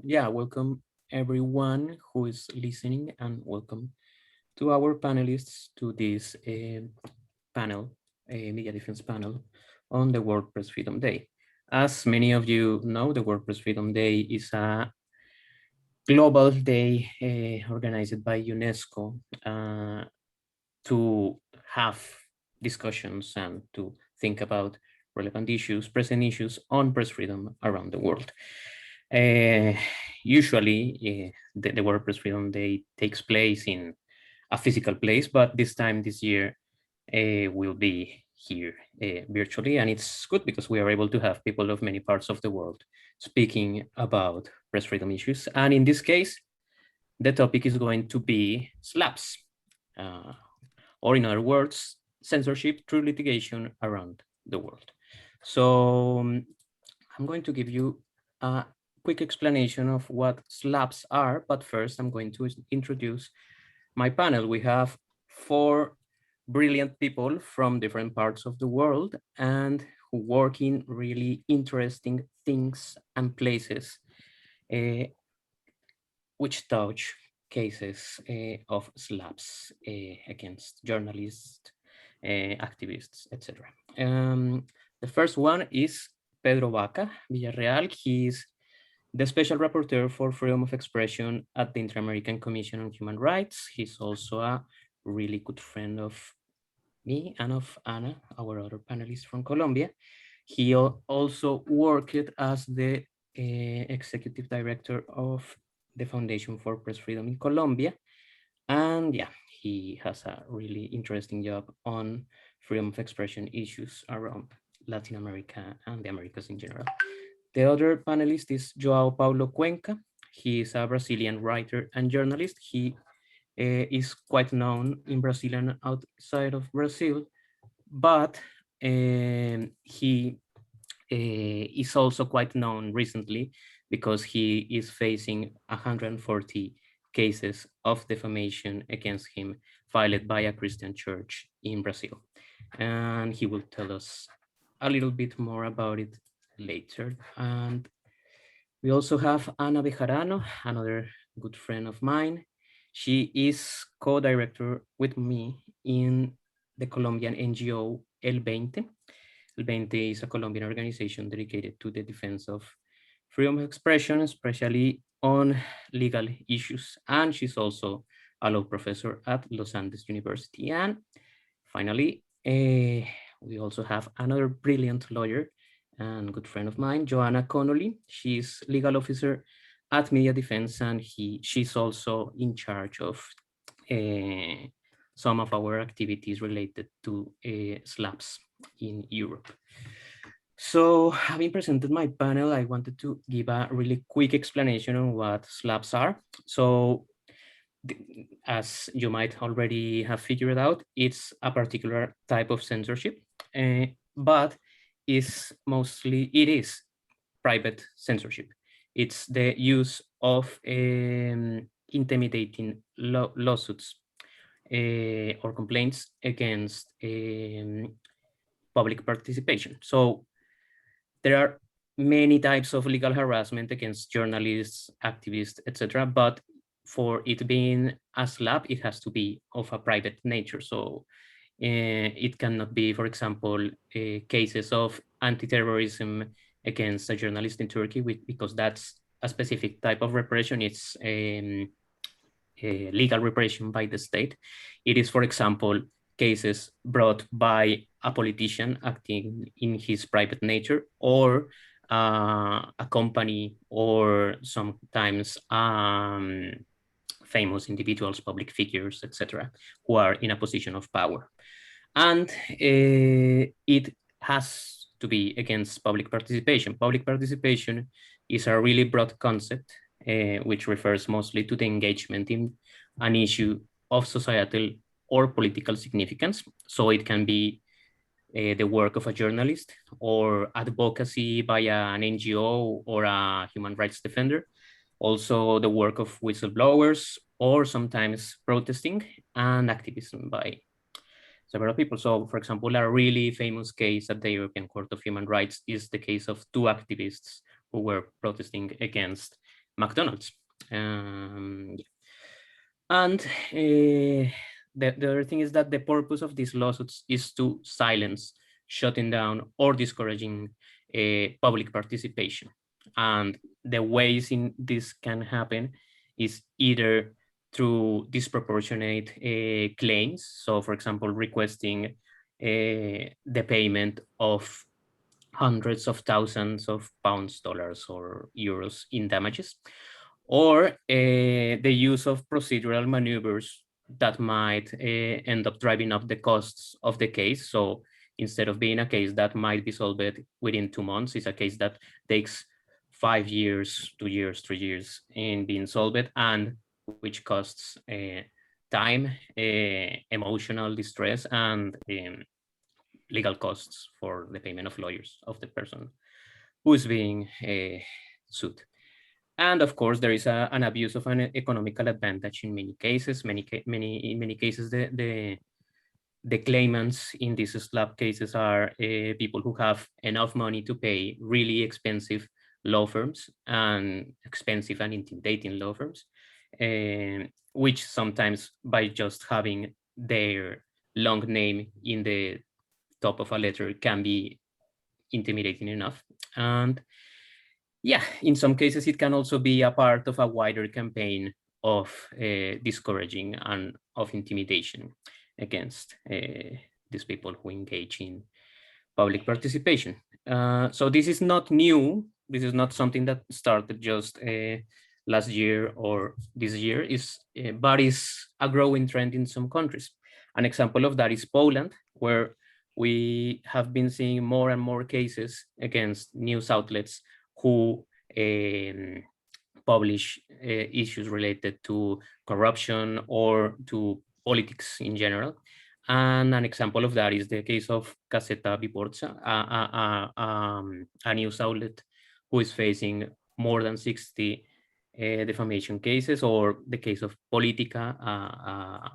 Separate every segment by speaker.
Speaker 1: Yeah, welcome everyone who is listening, and welcome to our panelists to this panel, media defense panel on the WordPress Freedom Day. As many of you know, the WordPress Freedom Day is a global day organized by UNESCO to have discussions and to think about relevant issues, present issues on press freedom around the world. Usually, the WordPress Freedom Day takes place in a physical place, but this year will be here virtually, and it's good because we are able to have people of many parts of the world speaking about press freedom issues. And in this case, the topic is going to be slabs, or in other words, censorship through litigation around the world. So I'm going to give you a quick explanation of what slabs are, but first I'm going to introduce my panel. We have 4 brilliant people from different parts of the world and who work in really interesting things and places which touch cases of slabs against journalists, activists, etc. The first one is Pedro Vaca, Villarreal. He's the Special Rapporteur for Freedom of Expression at the Inter-American Commission on Human Rights. He's also a really good friend of me and of Anna, our other panelist from Colombia. He also worked as the executive director of the Foundation for Press Freedom in Colombia. And yeah, he has a really interesting job on freedom of expression issues around Latin America and the Americas in general. The other panelist is João Paulo Cuenca. He is a Brazilian writer and journalist. He is quite known in Brazil and outside of Brazil, but he is also quite known recently because he is facing 140 cases of defamation against him filed by a Christian church in Brazil. And he will tell us a little bit more about it later. And we also have Ana Bejarano, another good friend of mine. She is co-director with me in the Colombian NGO Veinte. Veinte is a Colombian organization dedicated to the defense of freedom of expression, especially on legal issues. And she's also a law professor at Los Andes University. And finally, we also have another brilliant lawyer and good friend of mine, Joanna Connolly. She's legal officer at Media Defense, and she's also in charge of some of our activities related to slabs in Europe. So having presented my panel, I wanted to give a really quick explanation on what slabs are. So as you might already have figured out, it's a particular type of censorship, but it is private censorship. It's the use of intimidating lawsuits or complaints against public participation. So there are many types of legal harassment against journalists, activists, etc. But for it being a slab, it has to be of a private nature. So it cannot be, for example, cases of anti-terrorism against a journalist in Turkey, because that's a specific type of repression. It's legal repression by the state. It is, for example, cases brought by a politician acting in his private nature, or a company, or sometimes famous individuals, public figures, etc., who are in a position of power. And it has to be against public participation. Public participation is a really broad concept, which refers mostly to the engagement in an issue of societal or political significance. So it can be the work of a journalist, or advocacy by an NGO or a human rights defender. Also the work of whistleblowers, or sometimes protesting and activism by several people. So for example, a really famous case at the European Court of Human Rights is the case of 2 activists who were protesting against McDonald's. And the other thing is that the purpose of these lawsuits is to silence, shutting down, or discouraging public participation. And the ways in this can happen is either through disproportionate claims. So, for example, requesting the payment of hundreds of thousands of pounds, dollars, or euros in damages, or the use of procedural maneuvers that might end up driving up the costs of the case. So instead of being a case that might be solved within 2 months, it's a case that takes 5 years, 2 years, 3 years in being solved, and which costs time, emotional distress, and legal costs for the payment of lawyers of the person who is being sued. And of course, there is an abuse of an economical advantage in many cases. In many cases, the claimants in these slap cases are people who have enough money to pay really expensive law firms and expensive and intimidating law firms, which sometimes by just having their long name in the top of a letter can be intimidating enough. And yeah, in some cases, it can also be a part of a wider campaign of discouraging and of intimidation against these people who engage in public participation. So this is not new. This is not something that started just last year or this year, but is a growing trend in some countries. An example of that is Poland, where we have been seeing more and more cases against news outlets who publish issues related to corruption or to politics in general. And an example of that is the case of Gazeta Wyborcza, a news outlet who is facing more than 60 defamation cases, or the case of Politica,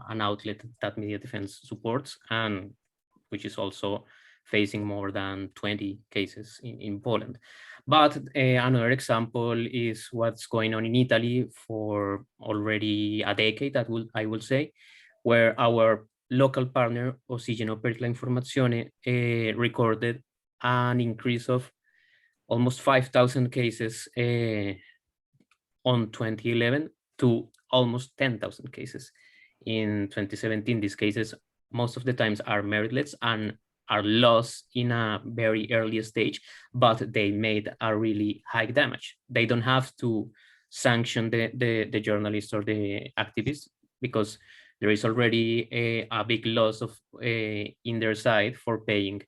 Speaker 1: an outlet that Media Defense supports, and which is also facing more than 20 cases in Poland. But another example is what's going on in Italy for already a decade, I will say, where our local partner, Oxigeno per la Informazione, recorded an increase of almost 5,000 cases on 2011 to almost 10,000 cases in 2017. These cases, most of the times, are meritless and are lost in a very early stage, but they made a really high damage. They don't have to sanction the journalist or the activist, because there is already a big loss of in their side for paying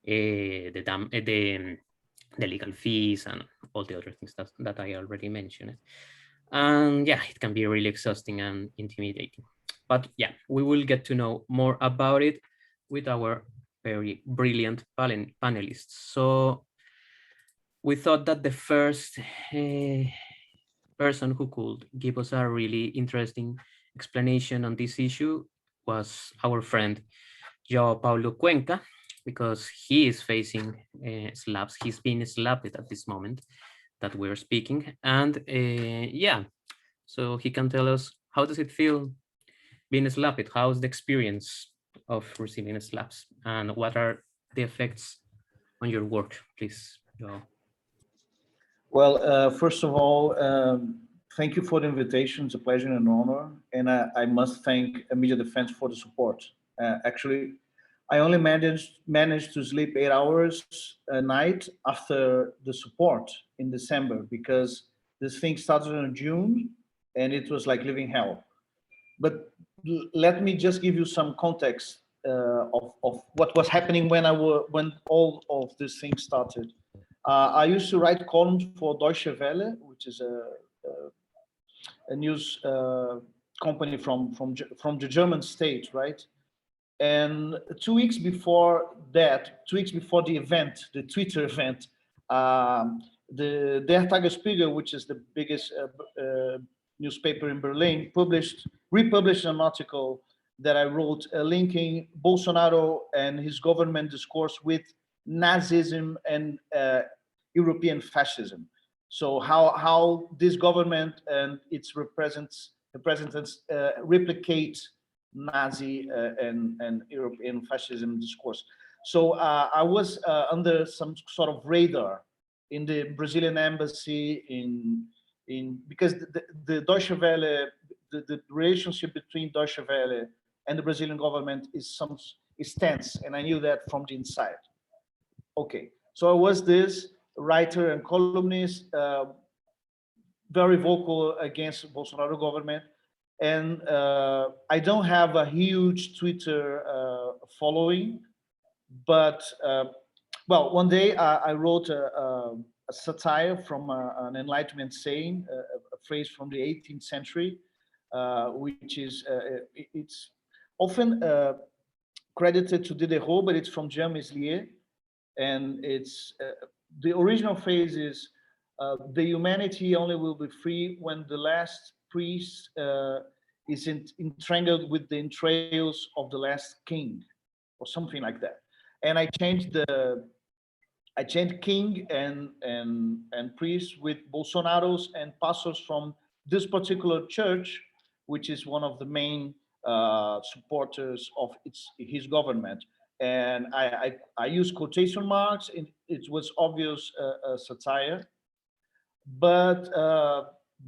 Speaker 1: the legal fees and all the other things that I already mentioned. And yeah, it can be really exhausting and intimidating. But yeah, we will get to know more about it with our very brilliant panelists. So we thought that the first person who could give us a really interesting explanation on this issue was our friend João Paulo Cuenca, because he is facing slabs. He's being slapped at this moment that we're speaking. And yeah, so he can tell us, how does it feel being slapped? How's the experience of receiving slaps? And what are the effects on your work, please, João?
Speaker 2: Well, first of all, thank you for the invitation. It's a pleasure and an honor. And I must thank Media Defense for the support. Actually, I only managed to sleep 8 hours a night after the support in December, because this thing started in June and it was like living hell. But let me just give you some context of what was happening when all of these things started. I used to write columns for Deutsche Welle, which is a news company from the German state, right? And 2 weeks before that, 2 weeks before the event, the Twitter event, the Der Tagesspiegel, which is the biggest newspaper in Berlin, republished an article that I wrote linking Bolsonaro and his government discourse with Nazism and European fascism. So how this government and its representatives replicate Nazi and European fascism discourse. So I was under some sort of radar in the Brazilian embassy because the Deutsche Welle, the relationship between Deutsche Welle and the Brazilian government is tense, and I knew that from the inside. Okay, so I was this writer and columnist, very vocal against Bolsonaro government, and I don't have a huge Twitter following, but well, one day I wrote a satire from an Enlightenment saying, a phrase from the 18th century, which is it's often credited to Diderot, but it's from Jean Meslier, and it's the original phrase is the humanity only will be free when the last priest is entrangled with the entrails of the last king, or something like that. And I changed king and priest with Bolsonaros and pastors from this particular church, which is one of the main supporters of his government. And I use quotation marks. It was obvious satire, but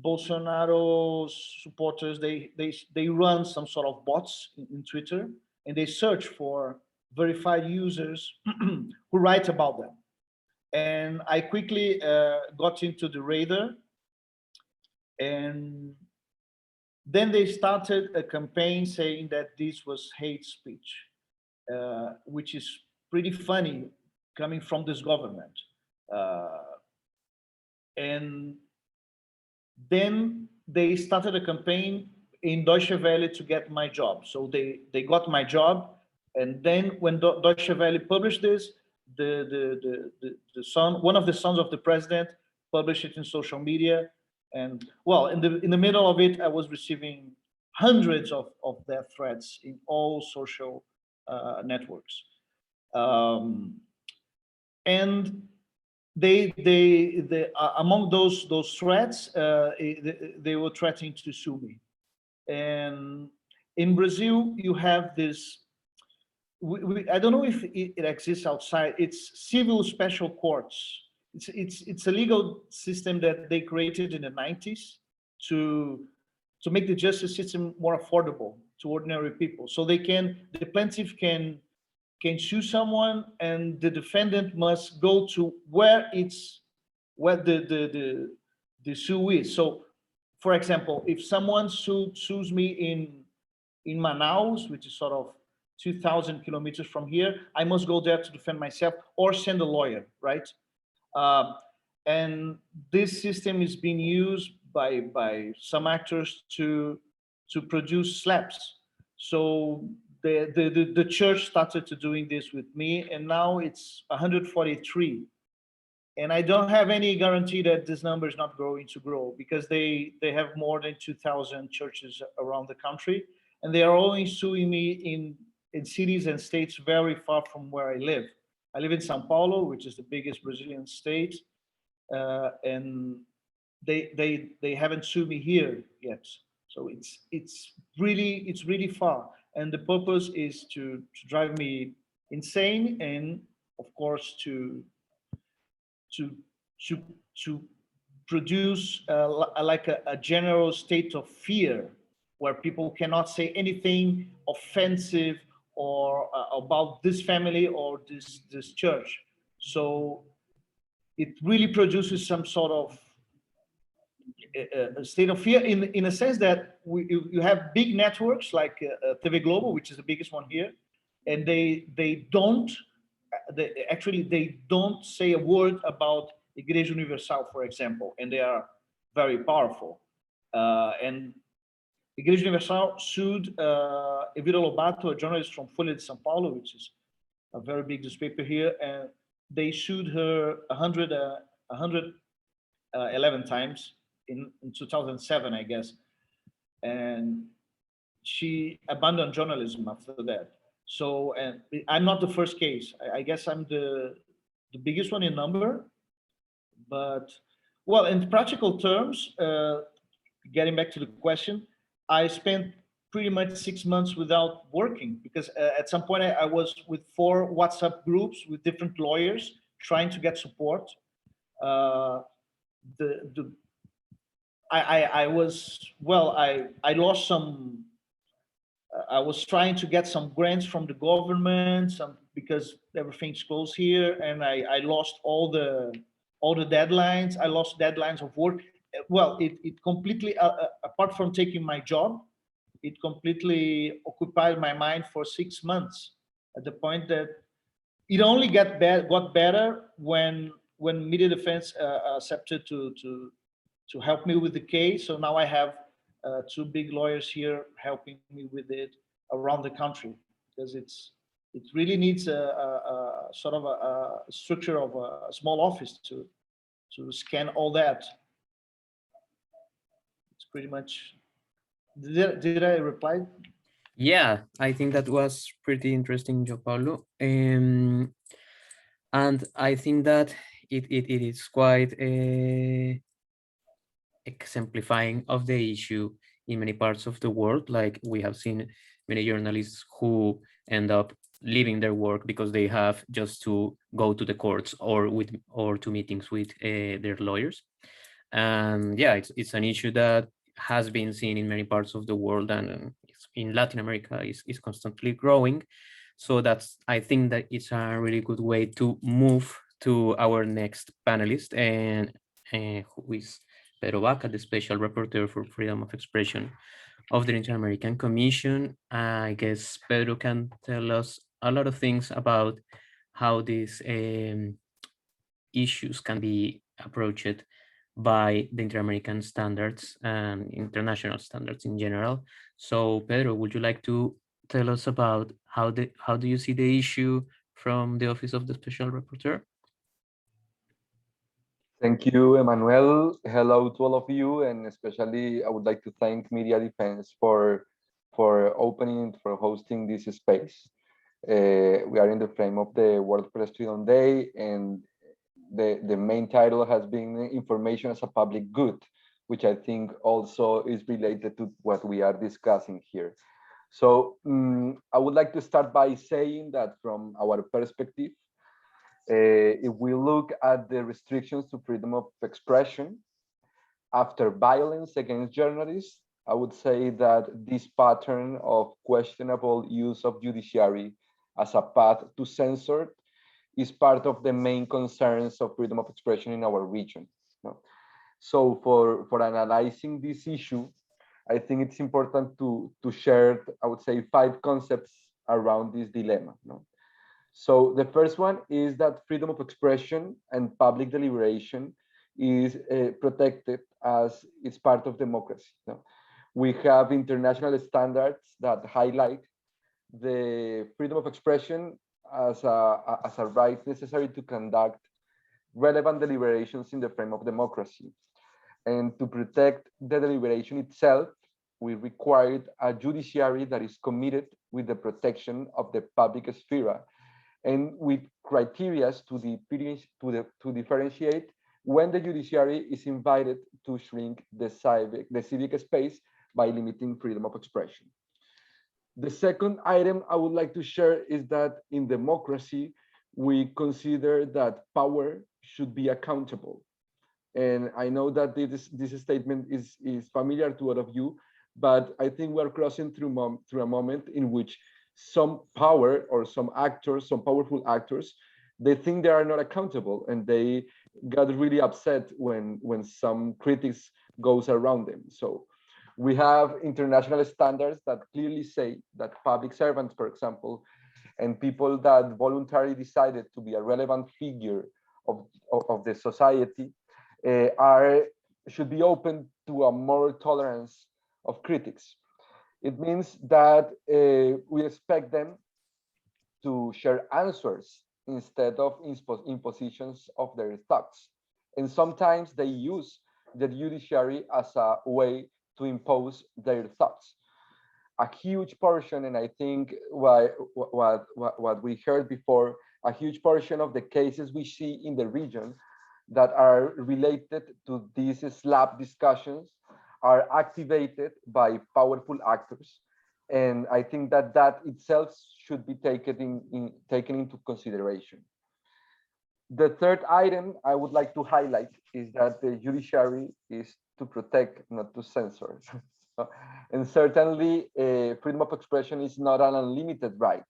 Speaker 2: Bolsonaro's supporters, they run some sort of bots in Twitter, and they search for verified users who write about them. And I quickly got into the radar, and then they started a campaign saying that this was hate speech, which is pretty funny coming from this government. And then they started a campaign in Deutsche Welle to get my job. So they got my job, and then when Deutsche Welle published this, the son, one of the sons of the president, published it in social media. And well, in the middle of it, I was receiving hundreds of death threats in all social networks. And they among those threats, they were threatening to sue me. And in Brazil, you have this. I don't know if it exists outside. It's civil special courts. It's a legal system that they created in the 90s to make the justice system more affordable to ordinary people. So the plaintiff can sue someone, and the defendant must go to where the sue is. So, for example, if someone sues me in Manaus, which is sort of 2,000 kilometers from here, I must go there to defend myself or send a lawyer, right? And this system is being used by some actors to produce slabs. So the church started to doing this with me, and now it's 143. And I don't have any guarantee that this number is not going to grow, because they have more than 2,000 churches around the country, and they are only suing me in cities and states very far from where I live. I live in São Paulo, which is the biggest Brazilian state, and they haven't sued me here yet. So it's really far, and the purpose is to drive me insane, and of course to produce like a general state of fear, where people cannot say anything offensive or about this family or this church. So it really produces some sort of a state of fear, in a sense that you have big networks like TV Globo, which is the biggest one here, and they don't say a word about Igreja Universal, for example, and they are very powerful. And Igreja Universal sued Evita Lobato, a journalist from Folha de São Paulo, which is a very big newspaper here, and they sued her 111 times in 2007, I guess. And she abandoned journalism after that. So, and I'm not the first case. I guess I'm the biggest one in number, but Well, in practical terms, getting back to the question, I spent pretty much 6 months without working because at some point I was with 4 WhatsApp groups with different lawyers trying to get support. Uh, the I was well I lost some. I was trying to get some grants from the government, some because everything's closed here, and I lost all the deadlines. I lost deadlines of work. Well, it completely apart from taking my job, it completely occupied my mind for 6 months. At the point that it only got better when media defense accepted to help me with the case. So now I have 2 big lawyers here helping me with it around the country because it really needs a sort of a structure of a small office to scan all that. It's pretty much. Did I reply?
Speaker 1: Yeah, I think that was pretty interesting, João Paulo. And I think that it is quite exemplifying of the issue in many parts of the world. Like we have seen many journalists who end up leaving their work because they have just to go to the courts or to meetings with their lawyers. And yeah, it's an issue that has been seen in many parts of the world, and in Latin America is constantly growing. So that's, I think that it's a really good way to move to our next panelist, and who is Pedro Vaca, the Special Rapporteur for Freedom of Expression of the Inter-American Commission. I guess Pedro can tell us a lot of things about how these issues can be approached by the Inter-American standards and international standards in general. So Pedro, would you like to tell us about how do you see the issue from the Office of the Special Rapporteur?
Speaker 3: Thank you, Emmanuel. Hello to all of you, and especially I would like to thank Media Defense for opening, for hosting this space. We are in the frame of the Wordpress Freedom Day, and the main title has been Information as a Public Good, which I think also is related to what we are discussing here. So I would like to start by saying that from our perspective, if we look at the restrictions to freedom of expression after violence against journalists, I would say that this pattern of questionable use of judiciary as a path to censor is part of the main concerns of freedom of expression in our region. So for analyzing this issue, I think it's important to share, I would say, 5 concepts around this dilemma. So the first one is that freedom of expression and public deliberation is protected as it's part of democracy. We have international standards that highlight the freedom of expression as a right necessary to conduct relevant deliberations in the frame of democracy. And to protect the deliberation itself, we required a judiciary that is committed with the protection of the public sphere and with criteria to differentiate when the judiciary is invited to shrink the civic space by limiting freedom of expression. The second item I would like to share is that in democracy, we consider that power should be accountable. And I know that this statement is familiar to all of you, but I think we're crossing through a moment in which some power or some actors, some powerful actors, they think they are not accountable, and they got really upset when some critics goes around them. So we have international standards that clearly say that public servants, for example, and people that voluntarily decided to be a relevant figure of the society should be open to a moral tolerance of critics. It means that we expect them to share answers instead of impositions of their thoughts. And sometimes they use the judiciary as a way to impose their thoughts. A huge portion, and I think what we heard before, a huge portion of the cases we see in the region, that are related to these slab discussions are activated by powerful actors. And I think that that itself should be taken into consideration. The third item I would like to highlight is that the judiciary is to protect, not to censor. And certainly, freedom of expression is not an unlimited right.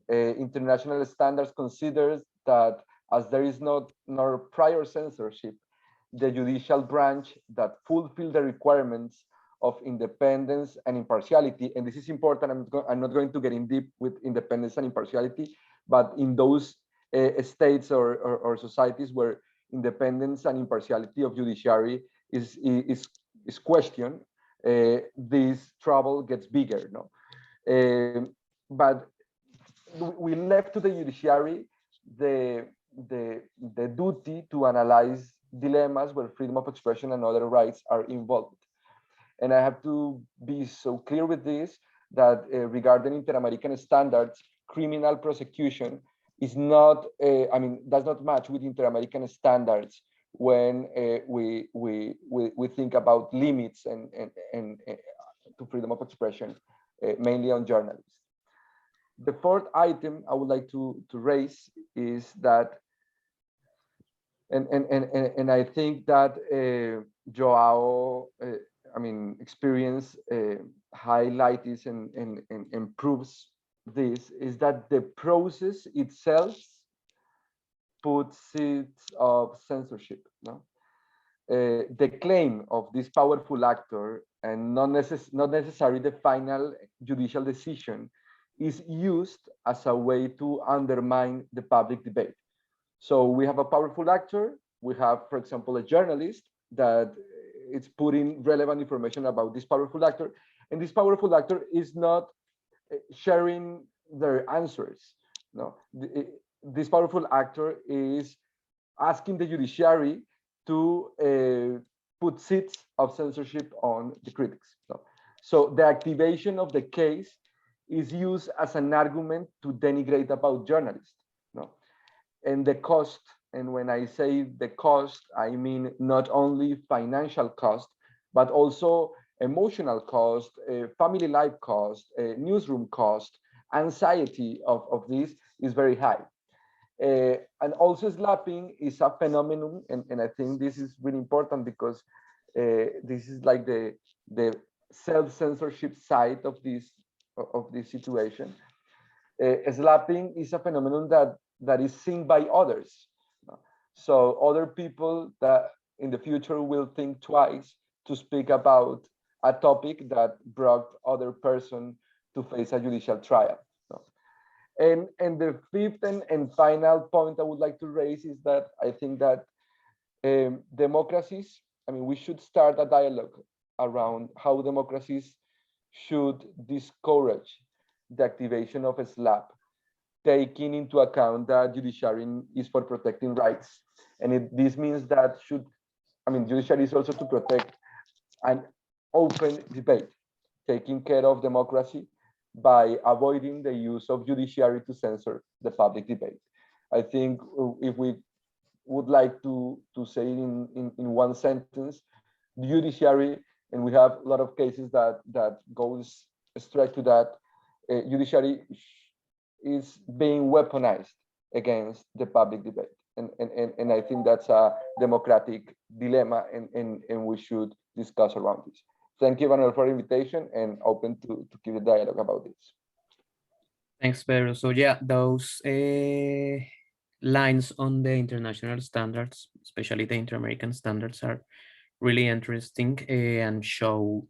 Speaker 3: International standards considers that as there is no prior censorship, the judicial branch that fulfill the requirements of independence and impartiality, and this is important, I'm not going to get in deep with independence and impartiality, but in those states or societies where independence and impartiality of judiciary is questioned, this trouble gets bigger. No, but we left to the judiciary the duty to analyze dilemmas where freedom of expression and other rights are involved. And I have to be so clear with this that regarding Inter-American standards, criminal prosecution is not, does not match with Inter-American standards when we think about limits and to freedom of expression, mainly on journalists. The fourth item I would like to raise is that, and I think that João, experience highlights and proves this, is that the process itself puts seeds of censorship. No? The claim of this powerful actor and not necessarily the final judicial decision is used as a way to undermine the public debate. So we have a powerful actor, we have, for example, a journalist that is putting relevant information about this powerful actor, and this powerful actor is not sharing their answers. No, this powerful actor is asking the judiciary to put seeds of censorship on the critics. No? So the activation of the case is used as an argument to denigrate about journalists. No? And the cost, and when I say the cost, I mean not only financial cost, but also emotional cost, family life cost, newsroom cost, anxiety of this is very high. And also slapping is a phenomenon, and I think this is really important because this is like the self-censorship side of this situation. Slapping is a phenomenon that is seen by others. So other people that in the future will think twice to speak about a topic that brought other person to face a judicial trial. And the fifth and final point I would like to raise is that I think that democracies, we should start a dialogue around how democracies should discourage the activation of a slab, taking into account that judiciary is for protecting rights. And this means that judiciary is also to protect an open debate, taking care of democracy by avoiding the use of judiciary to censor the public debate. I think if we would like to say in one sentence, the judiciary, and we have a lot of cases that goes straight to that, judiciary is being weaponized against the public debate. And I think that's a democratic dilemma, and we should discuss around this. Thank you, Emmanuel, for the invitation, and open to keep a dialogue about this.
Speaker 1: Thanks, Pedro. So yeah, those lines on the international standards, especially the Inter-American standards, are really interesting and show,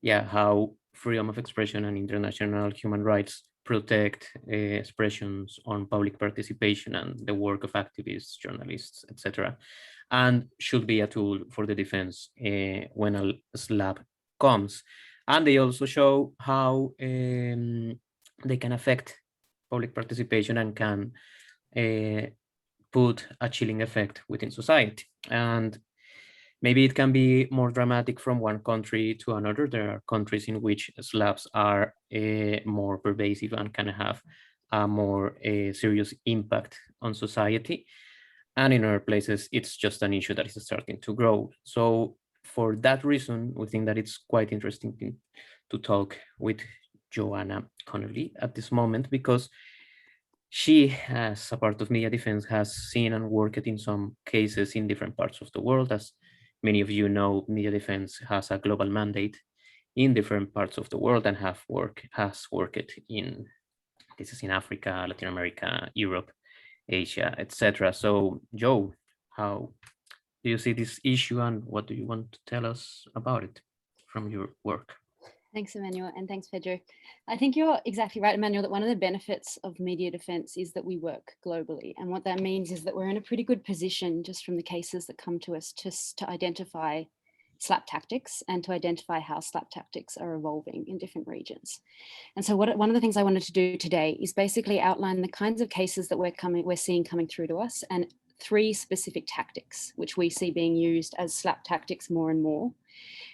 Speaker 1: how freedom of expression and international human rights protect expressions on public participation and the work of activists, journalists, etc., and should be a tool for the defense when a slab comes. And they also show how they can affect public participation and can put a chilling effect within society. And maybe it can be more dramatic from one country to another. There are countries in which slabs are more pervasive and can have a more serious impact on society. and in other places, it's just an issue that is starting to grow. So for that reason, we think that it's quite interesting to talk with Joanna Connolly at this moment, because she, as a part of media defense, has seen and worked in some cases in different parts of the world. As many of you know, media defense has a global mandate in different parts of the world and has worked in cases in Africa, Latin America, Europe, Asia, etc. So, Joe, how do you see this issue, and what do you want to tell us about it from your work?
Speaker 4: Thanks, Emmanuel, and thanks, Pedro. I think you're exactly right, Emmanuel, that one of the benefits of media defense is that we work globally. And what that means is that we're in a pretty good position, just from the cases that come to us, to identify SLAP tactics and to identify how SLAP tactics are evolving in different regions. And so one of the things I wanted to do today is basically outline the kinds of cases that we're seeing coming through to us, and 3 specific tactics, which we see being used as SLAP tactics more and more.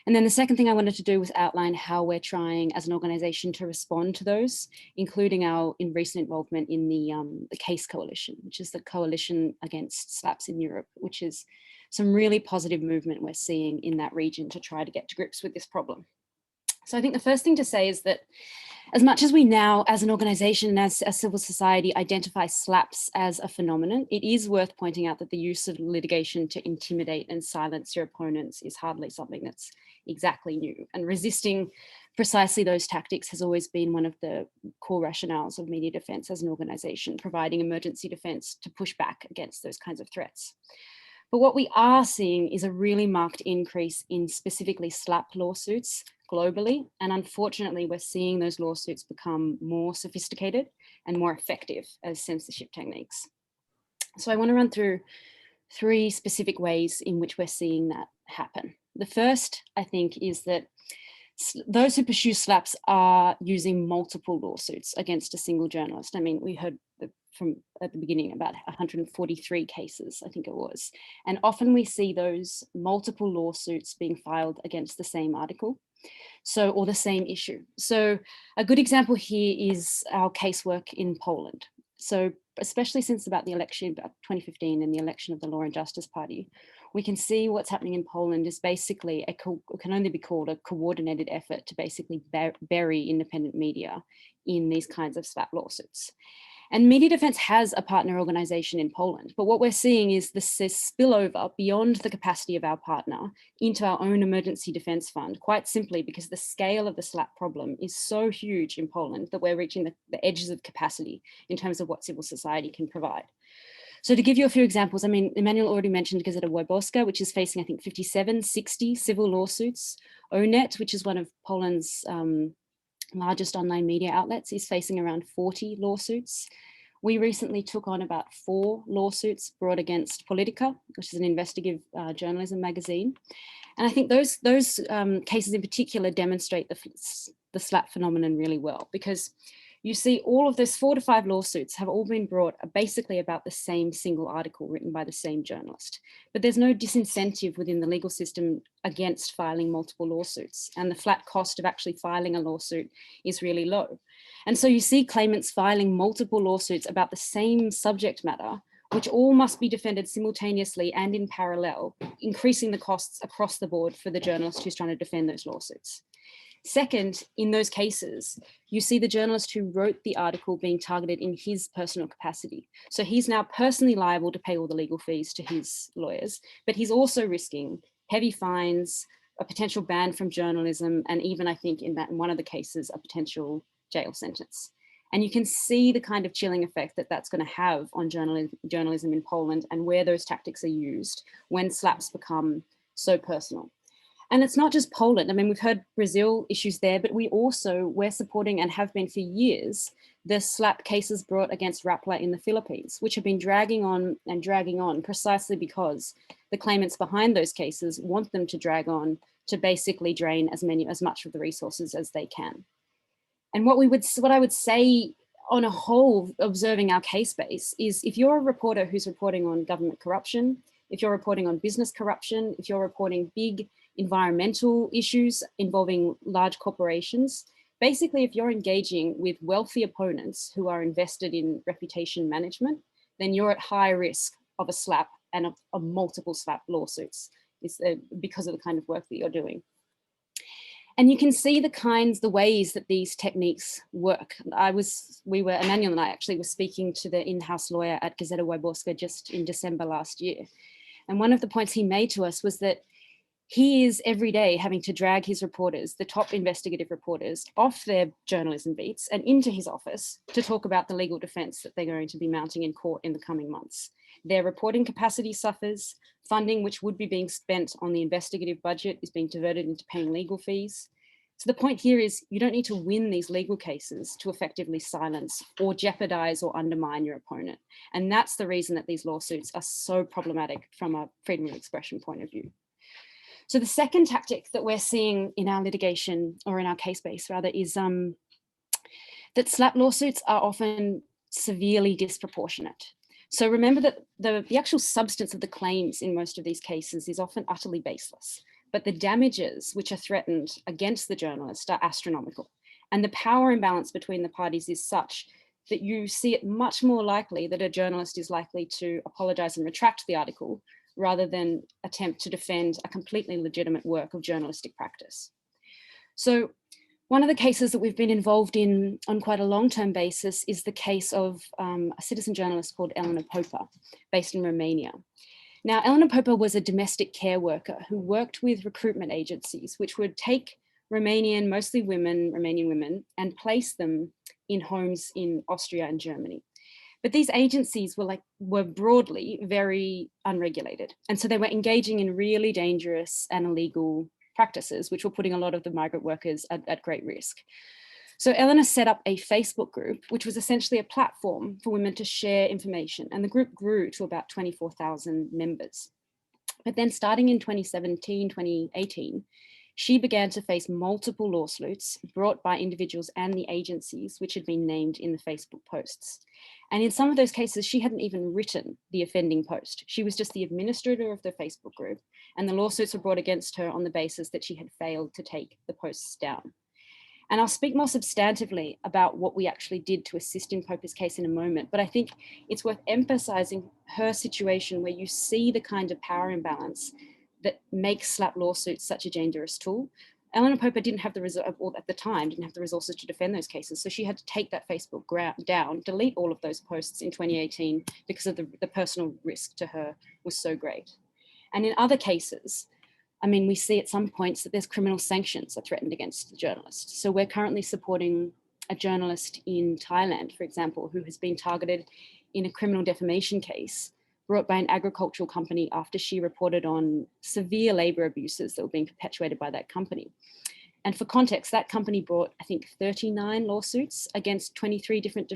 Speaker 4: And then the second thing I wanted to do was outline how we're trying as an organization to respond to those, including our recent involvement in the CASE coalition, which is the coalition against SLAPs in Europe, which is some really positive movement we're seeing in that region to try to get to grips with this problem. So I think the first thing to say is that as much as we now, as an organization and as a civil society, identify SLAPs as a phenomenon, it is worth pointing out that the use of litigation to intimidate and silence your opponents is hardly something that's exactly new. And resisting precisely those tactics has always been one of the core rationales of media defense as an organization, providing emergency defense to push back against those kinds of threats. But what we are seeing is a really marked increase in specifically SLAP lawsuits globally. And unfortunately, we're seeing those lawsuits become more sophisticated and more effective as censorship techniques. So I want to run through 3 specific ways in which we're seeing that happen. The first, I think, is that those who pursue SLAPs are using multiple lawsuits against a single journalist. I mean, we heard from at the beginning about 143 cases, I think it was. And often we see those multiple lawsuits being filed against the same article, or the same issue. So a good example here is our casework in Poland. So especially since about the election, about 2015 and the election of the Law and Justice Party, we can see what's happening in Poland is basically can only be called a coordinated effort to basically bury independent media in these kinds of SLAP lawsuits. And media defense has a partner organization in Poland, but what we're seeing is this spillover beyond the capacity of our partner into our own emergency defense fund, quite simply because the scale of the SLAP problem is so huge in Poland that we're reaching the edges of capacity in terms of what civil society can provide. So to give you a few examples, I mean, Emmanuel already mentioned Gazeta Wyborcza, which is facing, I think, 57, 60 civil lawsuits. Onet, which is one of Poland's largest online media outlets, is facing around 40 lawsuits. We recently took on about 4 lawsuits brought against Polityka, which is an investigative journalism magazine. And I think those cases in particular demonstrate the SLAP phenomenon really well, because you see all of those 4 to 5 lawsuits have all been brought basically about the same single article written by the same journalist. But there's no disincentive within the legal system against filing multiple lawsuits. And the flat cost of actually filing a lawsuit is really low. And so you see claimants filing multiple lawsuits about the same subject matter, which all must be defended simultaneously and in parallel, increasing the costs across the board for the journalist who's trying to defend those lawsuits. Second, in those cases, you see the journalist who wrote the article being targeted in his personal capacity. So he's now personally liable to pay all the legal fees to his lawyers, but he's also risking heavy fines, a potential ban from journalism, and even, I think, in one of the cases, a potential jail sentence. And you can see the kind of chilling effect that that's going to have on journalism in Poland and where those tactics are used when SLAPs become so personal. And it's not just Poland. I mean, we've heard Brazil issues there, but we're supporting and have been for years the SLAP cases brought against Rappler in the Philippines, which have been dragging on precisely because the claimants behind those cases want them to drag on to basically drain as much of the resources as they can. And what I would say on a whole, observing our case base, is if you're a reporter who's reporting on government corruption, if you're reporting on business corruption, if you're reporting big environmental issues involving large corporations, basically if you're engaging with wealthy opponents who are invested in reputation management, then you're at high risk of a slap and of multiple slap lawsuits is because of the kind of work that you're doing. And you can see the ways that these techniques work. Emmanuel and I actually were speaking to the in-house lawyer at Gazeta Wyborska just in December last year. And one of the points he made to us was that he is every day having to drag his reporters, the top investigative reporters, off their journalism beats and into his office to talk about the legal defense that they're going to be mounting in court in the coming months. Their reporting capacity suffers, funding which would be being spent on the investigative budget is being diverted into paying legal fees. So the point here is you don't need to win these legal cases to effectively silence or jeopardize or undermine your opponent. And that's the reason that these lawsuits are so problematic from a freedom of expression point of view. So the second tactic that we're seeing in our litigation, or in our case base rather, is that slap lawsuits are often severely disproportionate. So remember that the actual substance of the claims in most of these cases is often utterly baseless, but the damages which are threatened against the journalist are astronomical. And the power imbalance between the parties is such that you see it much more likely that a journalist is likely to apologize and retract the article rather than attempt to defend a completely legitimate work of journalistic practice. So one of the cases that we've been involved in on quite a long-term basis is the case of a citizen journalist called Eleanor Poffer, based in Romania. Now, Eleanor Poffer was a domestic care worker who worked with recruitment agencies, which would take mostly Romanian women, and place them in homes in Austria and Germany. But these agencies were broadly very unregulated. And so they were engaging in really dangerous and illegal practices, which were putting a lot of the migrant workers at great risk. So Eleanor set up a Facebook group, which was essentially a platform for women to share information. And the group grew to about 24,000 members. But then starting in 2017, 2018, she began to face multiple lawsuits brought by individuals and the agencies which had been named in the Facebook posts. And in some of those cases, she hadn't even written the offending post. She was just the administrator of the Facebook group, and the lawsuits were brought against her on the basis that she had failed to take the posts down. And I'll speak more substantively about what we actually did to assist in Poffer's case in a moment, but I think it's worth emphasizing her situation where you see the kind of power imbalance that makes slap lawsuits such a dangerous tool. Eleanor Poffer didn't have the resources to defend those cases. So she had to take that Facebook down, delete all of those posts in 2018 because of the personal risk to her was so great. And in other cases, I mean, we see at some points that there's criminal sanctions are threatened against the journalist. So we're currently supporting a journalist in Thailand, for example, who has been targeted in a criminal defamation case brought by an agricultural company after she reported on severe labor abuses that were being perpetuated by that company. And for context, that company brought, I think, 39 lawsuits against 23 different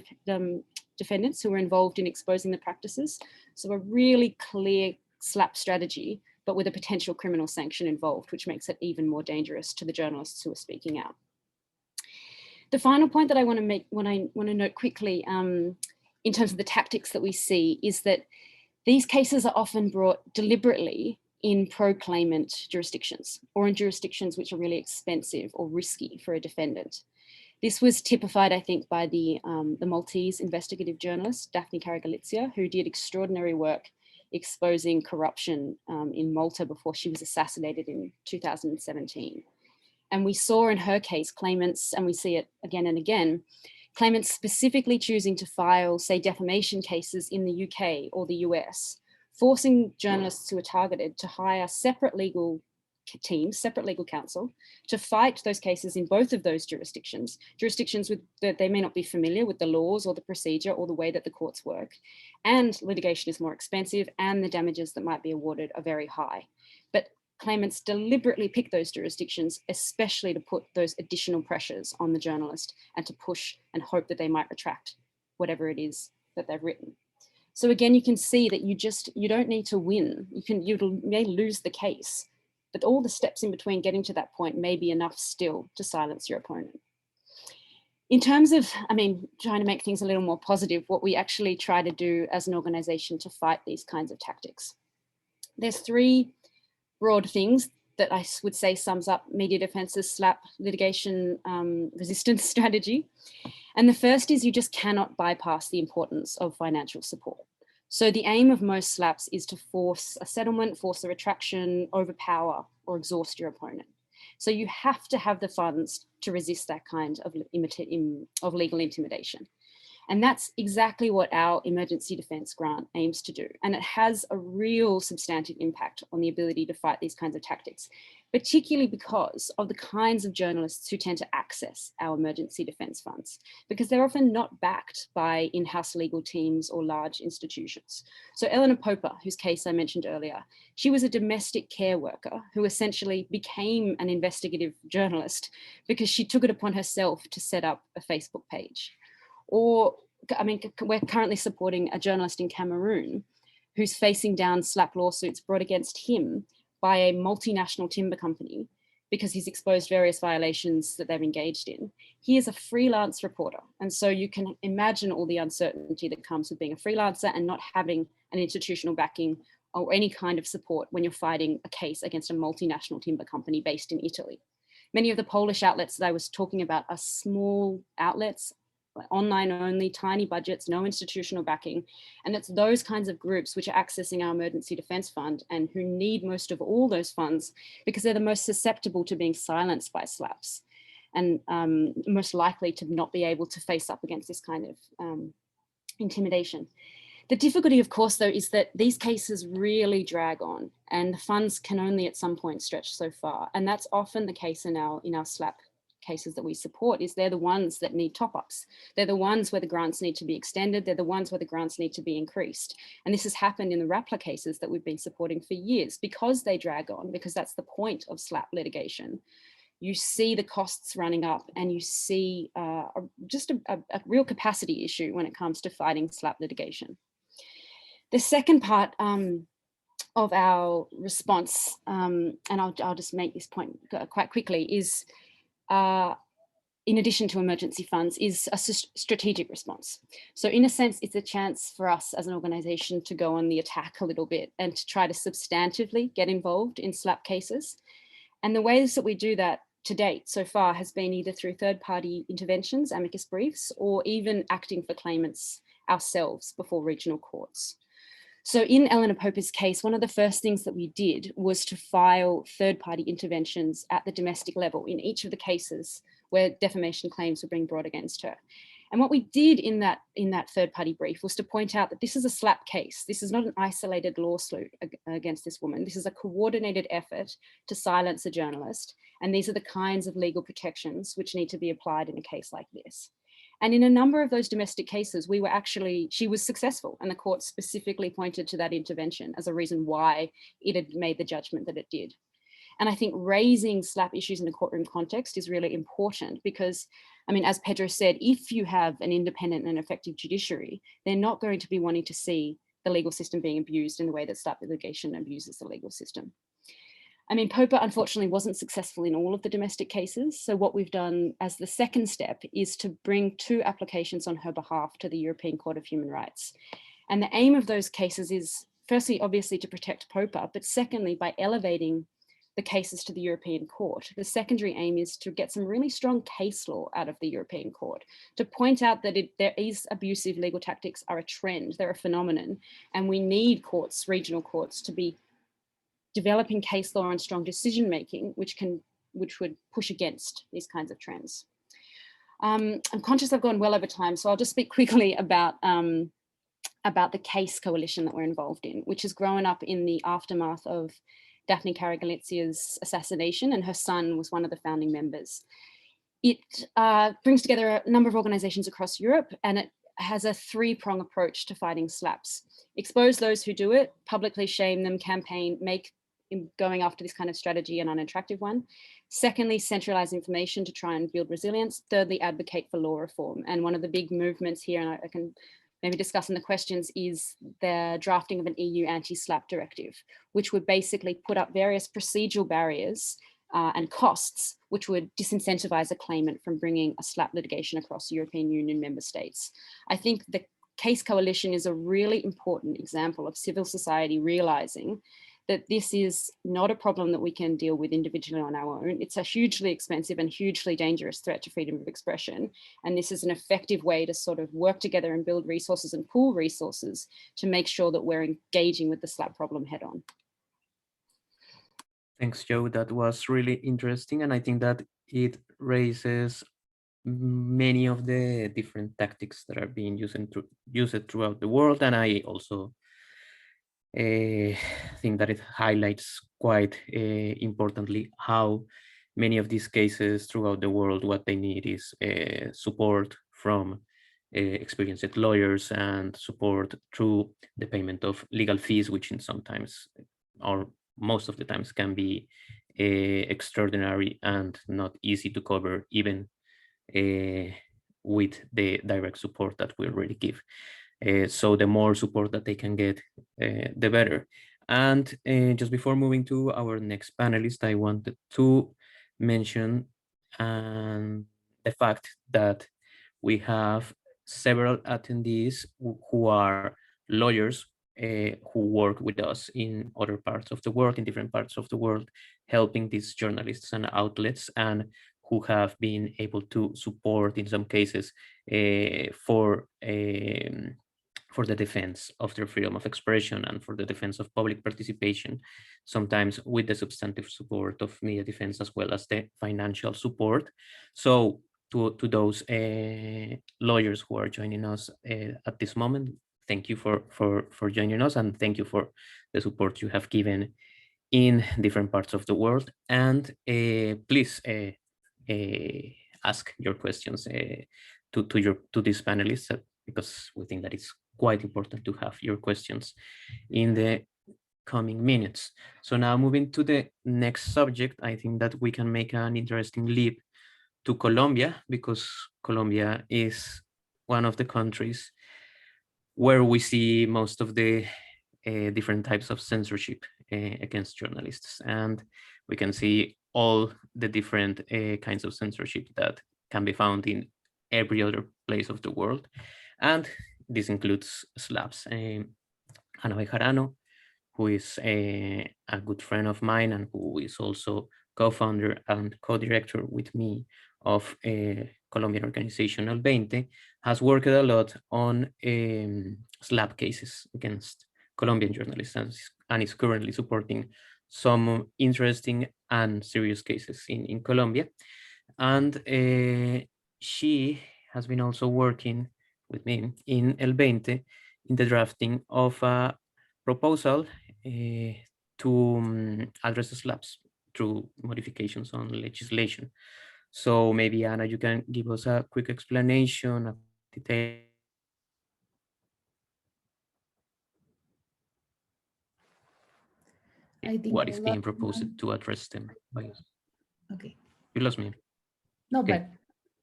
Speaker 4: defendants who were involved in exposing the practices. So a really clear slap strategy, but with a potential criminal sanction involved, which makes it even more dangerous to the journalists who are speaking out. The final point that I want to make, want to note quickly in terms of the tactics that we see is that these cases are often brought deliberately in pro-claimant jurisdictions or in jurisdictions which are really expensive or risky for a defendant. This was typified, I think, by the Maltese investigative journalist, Daphne Caruana, who did extraordinary work exposing corruption in Malta before she was assassinated in 2017. And we saw in her case claimants, and we see it again and again, claimants specifically choosing to file, say, defamation cases in the UK or the US, forcing journalists who are targeted to hire separate legal teams, separate legal counsel, to fight those cases in both of those jurisdictions with that they may not be familiar with the laws or the procedure or the way that the courts work. And litigation is more expensive and the damages that might be awarded are very high. But claimants deliberately pick those jurisdictions, especially to put those additional pressures on the journalist and to push and hope that they might retract whatever it is that they've written. So again, you can see that you don't need to win. You may lose the case, but all the steps in between getting to that point may be enough still to silence your opponent. In terms of, trying to make things a little more positive, what we actually try to do as an organization to fight these kinds of tactics. There's three broad things that I would say sums up media defense's slap litigation resistance strategy. And the first is you just cannot bypass the importance of financial support. So the aim of most SLAPs is to force a settlement, force a retraction, overpower, or exhaust your opponent. So you have to have the funds to resist that kind of legal intimidation. And that's exactly what our emergency defense grant aims to do. And it has a real substantive impact on the ability to fight these kinds of tactics, particularly because of the kinds of journalists who tend to access our emergency defense funds, because they're often not backed by in-house legal teams or large institutions. So Eleanor Poffer, whose case I mentioned earlier, she was a domestic care worker who essentially became an investigative journalist because she took it upon herself to set up a Facebook page. Or, I mean, we're currently supporting a journalist in Cameroon who's facing down SLAP lawsuits brought against him by a multinational timber company because he's exposed various violations that they've engaged in. He is a freelance reporter. And so you can imagine all the uncertainty that comes with being a freelancer and not having an institutional backing or any kind of support when you're fighting a case against a multinational timber company based in Italy. Many of the Polish outlets that I was talking about are small outlets, online only, tiny budgets, no institutional backing. And it's those kinds of groups which are accessing our emergency defense fund and who need most of all those funds because they're the most susceptible to being silenced by SLAPs and most likely to not be able to face up against this kind of intimidation. The difficulty, of course, though, is that these cases really drag on and the funds can only at some point stretch so far. And that's often the case in our SLAP cases that we support, is they're the ones that need top-ups. They're the ones where the grants need to be extended. They're the ones where the grants need to be increased. And this has happened in the Rappler cases that we've been supporting for years because they drag on, because that's the point of SLAP litigation. You see the costs running up and you see just a real capacity issue when it comes to fighting SLAP litigation. The second part of our response, and I'll just make this point quite quickly, is in addition to emergency funds, is a strategic response. So in a sense, it's a chance for us as an organization to go on the attack a little bit and to try to substantively get involved in SLAP cases. And the ways that we do that to date so far has been either through third-party interventions, amicus briefs, or even acting for claimants ourselves before regional courts. So in Eleanor Poffer's case, one of the first things that we did was to file third-party interventions at the domestic level in each of the cases where defamation claims were being brought against her. And what we did in that third-party brief was to point out that this is a SLAP case. This is not an isolated lawsuit against this woman. This is a coordinated effort to silence a journalist. And these are the kinds of legal protections which need to be applied in a case like this. And in a number of those domestic cases, she was successful, and the court specifically pointed to that intervention as a reason why it had made the judgment that it did. And I think raising SLAP issues in a courtroom context is really important because, I mean, as Pedro said, if you have an independent and effective judiciary, they're not going to be wanting to see the legal system being abused in the way that SLAP litigation abuses the legal system. I mean, Poffer unfortunately wasn't successful in all of the domestic cases. So what we've done as the second step is to bring 2 applications on her behalf to the European Court of Human Rights. And the aim of those cases is firstly, obviously to protect Poffer, but secondly, by elevating the cases to the European Court, the secondary aim is to get some really strong case law out of the European Court, to point out that abusive legal tactics are a trend, they're a phenomenon, and we need courts, regional courts, to be developing case law and strong decision-making, which would push against these kinds of trends. I'm conscious I've gone well over time, so I'll just speak quickly about the case coalition that we're involved in, which has grown up in the aftermath of Daphne Caruana Galizia's assassination, and her son was one of the founding members. It brings together a number of organizations across Europe, and it has a 3-prong approach to fighting SLAPs. Expose those who do it, publicly shame them, campaign, make going after this kind of strategy an unattractive one. Secondly, centralize information to try and build resilience. Thirdly, advocate for law reform. And one of the big movements here, and I can maybe discuss in the questions, is the drafting of an EU anti-SLAP directive, which would basically put up various procedural barriers and costs, which would disincentivize a claimant from bringing a SLAP litigation across European Union member states. I think the Case Coalition is a really important example of civil society realizing that this is not a problem that we can deal with individually on our own. It's a hugely expensive and hugely dangerous threat to freedom of expression. And this is an effective way to sort of work together and build resources and pool resources to make sure that we're engaging with the SLAB problem head on.
Speaker 1: Thanks, Joe. That was really interesting. And I think that it raises many of the different tactics that are being used throughout the world. And I also think that it highlights quite importantly how many of these cases throughout the world, what they need is support from experienced lawyers and support through the payment of legal fees, which in sometimes or most of the times can be extraordinary and not easy to cover even with the direct support that we already give. So the more support that they can get, the better. And just before moving to our next panelist, I wanted to mention the fact that we have several attendees who are lawyers who work with us in other parts of the world, in different parts of the world, helping these journalists and outlets, and who have been able to support in some cases for the defense of their freedom of expression and for the defense of public participation, sometimes with the substantive support of media defense as well as the financial support. So to those lawyers who are joining us at this moment, thank you for joining us, and thank you for the support you have given in different parts of the world. And please ask your questions to these panelists, because we think that it's quite important to have your questions in the coming minutes. So now moving to the next subject, I think that we can make an interesting leap to Colombia, because Colombia is one of the countries where we see most of the different types of censorship against journalists. And we can see all the different kinds of censorship that can be found in every other place of the world. And this includes slabs. Ana Bejarano, who is a good friend of mine and who is also co-founder and co-director with me of a Colombian organization, Veinte, has worked a lot on slab cases against Colombian journalists and is currently supporting some interesting and serious cases in Colombia. And she has been also working with me in Veinte in the drafting of a proposal to address the slabs through modifications on legislation. So maybe Anna, you can give us a quick explanation, a detail. What is being proposed to address them by us?
Speaker 5: Okay.
Speaker 1: You lost me.
Speaker 5: No,
Speaker 1: Okay.
Speaker 5: but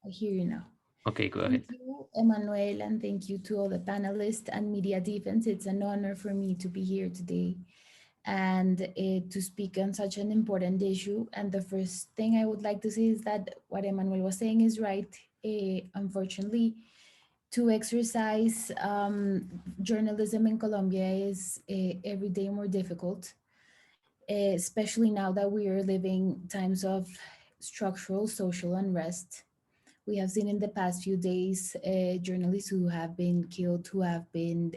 Speaker 5: I hear you now.
Speaker 1: Okay, go ahead.
Speaker 5: Thank you, Emmanuel, and thank you to all the panelists and Media Defense. It's an honor for me to be here today and to speak on such an important issue. And the first thing I would like to say is that what Emmanuel was saying is right. Unfortunately, to exercise journalism in Colombia is every day more difficult, especially now that we are living times of structural social unrest. We have seen in the past few days journalists who have been killed, who have been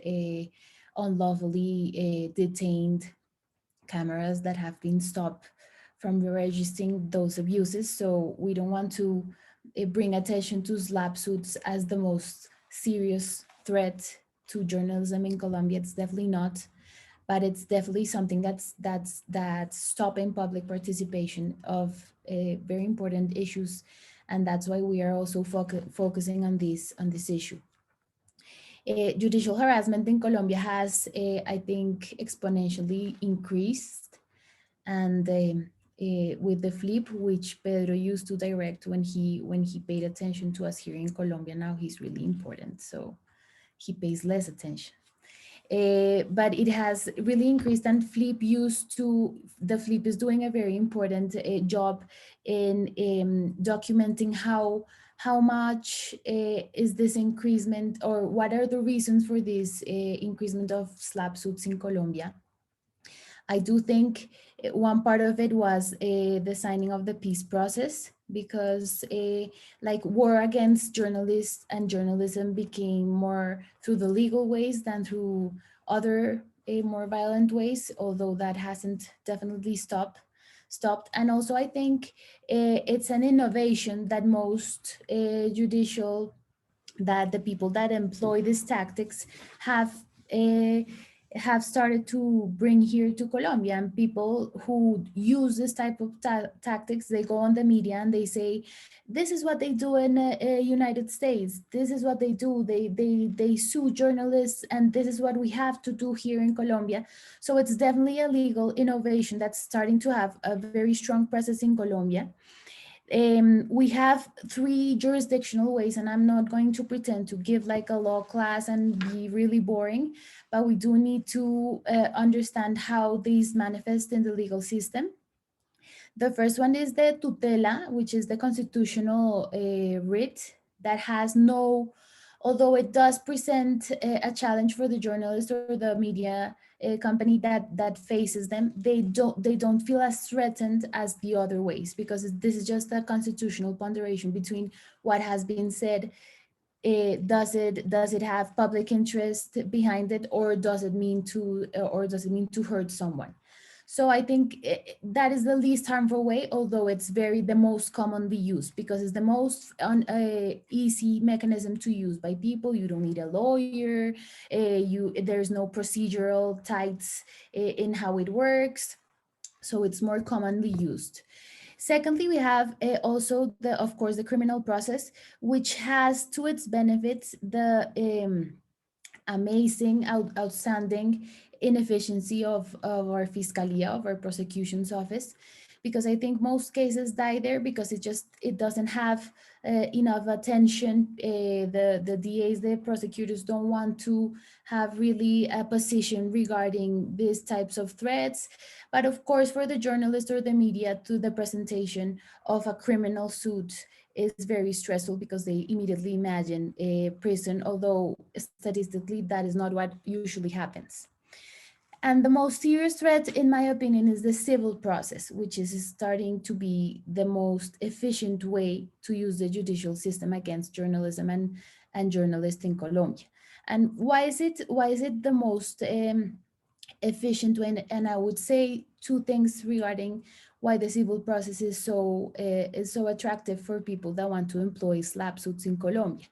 Speaker 5: unlawfully detained, cameras that have been stopped from registering those abuses. So we don't want to bring attention to slap suits as the most serious threat to journalism in Colombia. It's definitely not, but it's definitely something that's stopping public participation of very important issues, and that's why we are also focusing on this issue. Judicial harassment in Colombia has, I think, exponentially increased, and with the flip which Pedro used to direct when he paid attention to us here in Colombia, now he's really important, so he pays less attention. But it has really increased, and Flip is doing a very important job in documenting how much is this increasement, or what are the reasons for this increasement of slap suits in Colombia. I do think one part of it was the signing of the peace process, because like war against journalists and journalism became more through the legal ways than through other more violent ways, although that hasn't definitely stopped. And also I think it's an innovation that most judicial, that the people that employ these tactics have uh, have started to bring here to Colombia. And people who use this type of tactics, they go on the media and they say, this is what they do in United States. This is what they do. They sue journalists, and this is what we have to do here in Colombia. So it's definitely a legal innovation that's starting to have a very strong presence in Colombia. We have three jurisdictional ways, and I'm not going to pretend to give like a law class and be really boring, but we do need to understand how these manifest in the legal system. The first one is the tutela, which is the constitutional writ that has no, although it does present a challenge for the journalist or the media company that faces them, they don't feel as threatened as the other ways, because this is just a constitutional ponderation between what has been said. Does it have public interest behind it, or does it mean to hurt someone? So I think that is the least harmful way, although it's the most commonly used, because it's the most easy mechanism to use by people. You don't need a lawyer. There's no procedural tights in how it works. So it's more commonly used. Secondly, we have also of course, the criminal process, which has to its benefits the amazing, outstanding inefficiency of our Fiscalia, of our prosecution's office, because I think most cases die there because it doesn't have enough attention. The DAs, the prosecutors don't want to have really a position regarding these types of threats. But of course, for the journalist or the media, to the presentation of a criminal suit is very stressful, because they immediately imagine a prison, although statistically that is not what usually happens. And the most serious threat, in my opinion, is the civil process, which is starting to be the most efficient way to use the judicial system against journalism and journalists in Colombia. And why is it the most efficient way? And I would say two things regarding why the civil process is so attractive for people that want to employ slap suits in Colombia.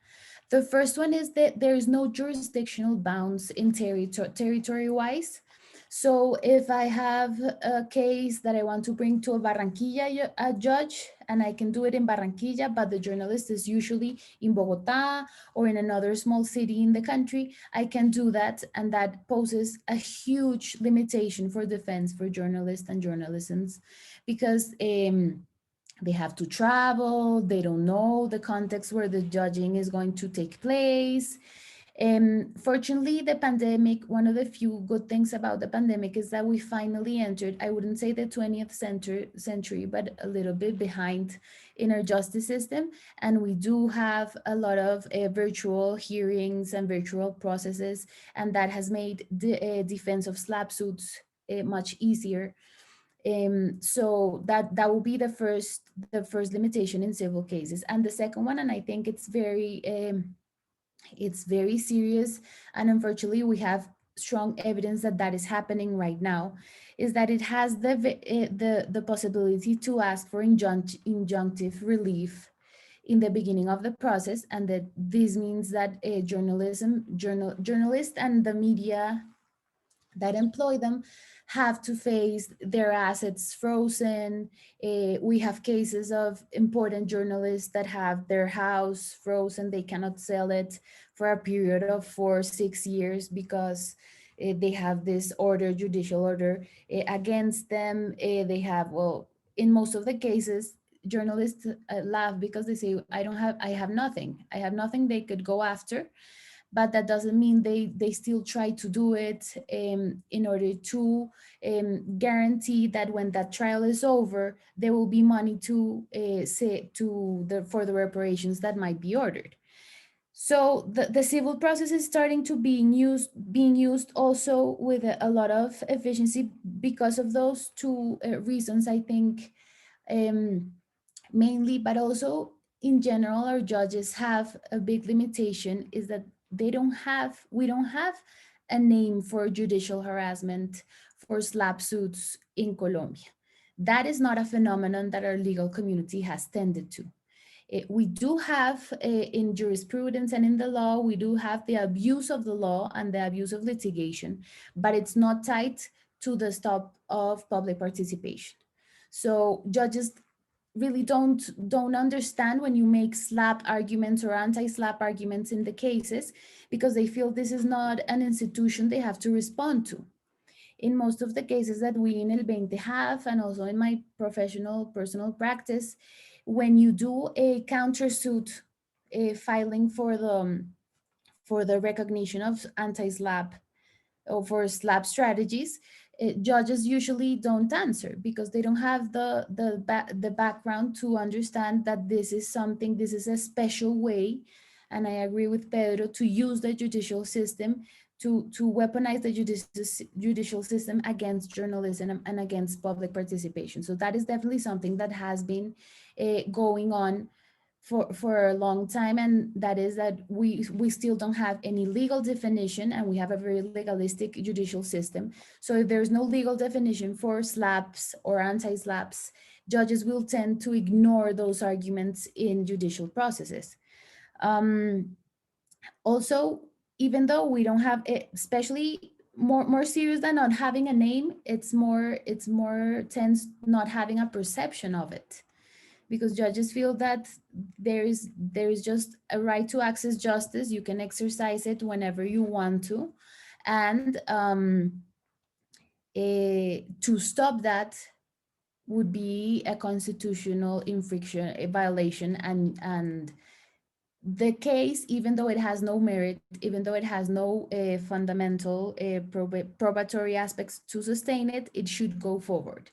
Speaker 5: The first one is that there is no jurisdictional bounds in territory-wise. So if I have a case that I want to bring to a Barranquilla judge, and I can do it in Barranquilla, but the journalist is usually in Bogota or in another small city in the country, I can do that. And that poses a huge limitation for defense for journalists and journalisms, because they have to travel, they don't know the context where the judging is going to take place. Fortunately, the pandemic, one of the few good things about the pandemic is that we finally entered, I wouldn't say the 20th century, but a little bit behind in our justice system. And we do have a lot of virtual hearings and virtual processes, and that has made the defense of slap suits much easier. So that will be the first limitation in civil cases. And the second one, and I think it's very serious, and unfortunately we have strong evidence that that is happening right now, is that it has the possibility to ask for injunctive relief in the beginning of the process, and that this means that journalists and the media that employ them have to face their assets frozen. We have cases of important journalists that have their house frozen. They cannot sell it for a period of 4 or 6 years because they have this judicial order against them. They have, well, in most of the cases, journalists laugh because they say, I have nothing they could go after. But that doesn't mean they still try to do it in order to guarantee that when that trial is over, there will be money for the reparations that might be ordered. So the civil process is starting to being used also with a lot of efficiency because of those two reasons, I think, mainly, but also in general, our judges have a big limitation is that we don't have a name for judicial harassment for slap suits in Colombia. That is not a phenomenon that our legal community has tended to. We do have in jurisprudence and in the law, we do have the abuse of the law and the abuse of litigation, but it's not tied to the stop of public participation. So judges really don't understand when you make slap arguments or anti-slap arguments in the cases, because they feel this is not an institution they have to respond to. In most of the cases that we in Veinte have, and also in my personal practice, when you do a countersuit filing for the recognition of anti-slap or for slap strategies, judges usually don't answer because they don't have the background to understand that this is a special way, and I agree with Pedro, to use the judicial system to weaponize the judicial system against journalism and against public participation. So that is definitely something that has been going on for a long time, and that is that we still don't have any legal definition, and we have a very legalistic judicial system. So if there's no legal definition for slaps or anti-slaps, judges will tend to ignore those arguments in judicial processes. Also, even though we don't have it, especially more serious than not having a name, it's more tense not having a perception of it, because judges feel that there is just a right to access justice. You can exercise it whenever you want to, and to stop that would be a constitutional infraction, a violation, and the case, even though it has no merit, even though it has no fundamental probatory aspects to sustain it, it should go forward.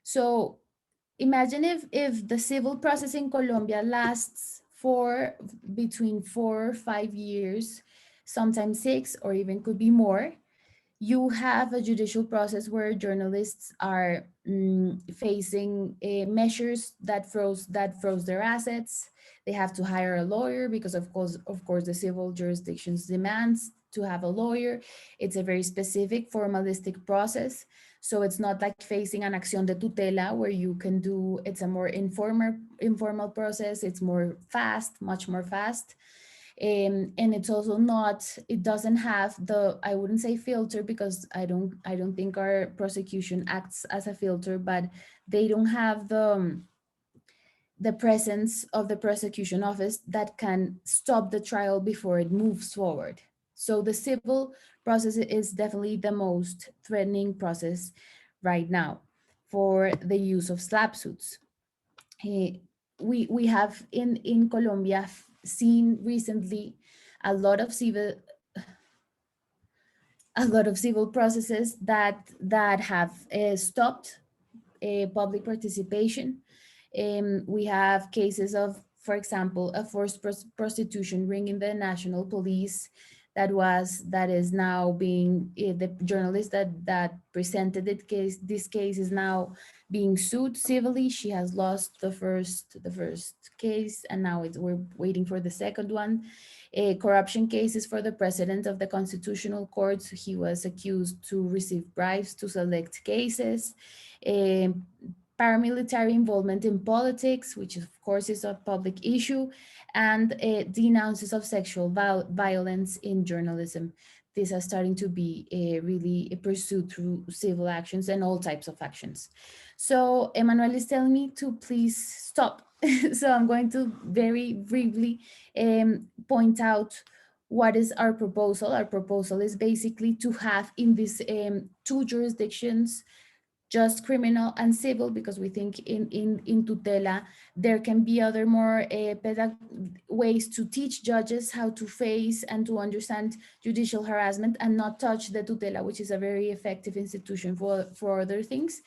Speaker 5: So imagine if the civil process in Colombia lasts for between 4 or 5 years, sometimes 6, or even could be more. You have a judicial process where journalists are facing measures that froze their assets. They have to hire a lawyer because of course the civil jurisdictions demands to have a lawyer. It's a very specific formalistic process. So it's not like facing an acción de tutela where you can do, it's a more informal process. It's more fast, much more fast. And it's also not, it doesn't have the, I wouldn't say filter, because I don't think our prosecution acts as a filter, but they don't have the presence of the prosecution office that can stop the trial before it moves forward. So the civil process is definitely the most threatening process right now for the use of slap suits. We have in Colombia seen recently a lot of civil processes that have stopped public participation. We have cases of, for example, a forced prostitution ring in the national police that is now being, the journalist that presented this case is now being sued civilly. She has lost the first case, and now we're waiting for the second one. Corruption cases for the president of the constitutional court. He was accused to receive bribes to select cases. Paramilitary involvement in politics, which of course is a public issue, and denounces of sexual violence in journalism. These are starting to be really pursued through civil actions and all types of actions. So Emmanuel is telling me to please stop. So I'm going to very briefly point out what is our proposal. Our proposal is basically to have in these two jurisdictions just criminal and civil, because we think in tutela there can be other more ways to teach judges how to face and to understand judicial harassment and not touch the tutela, which is a very effective institution for other things.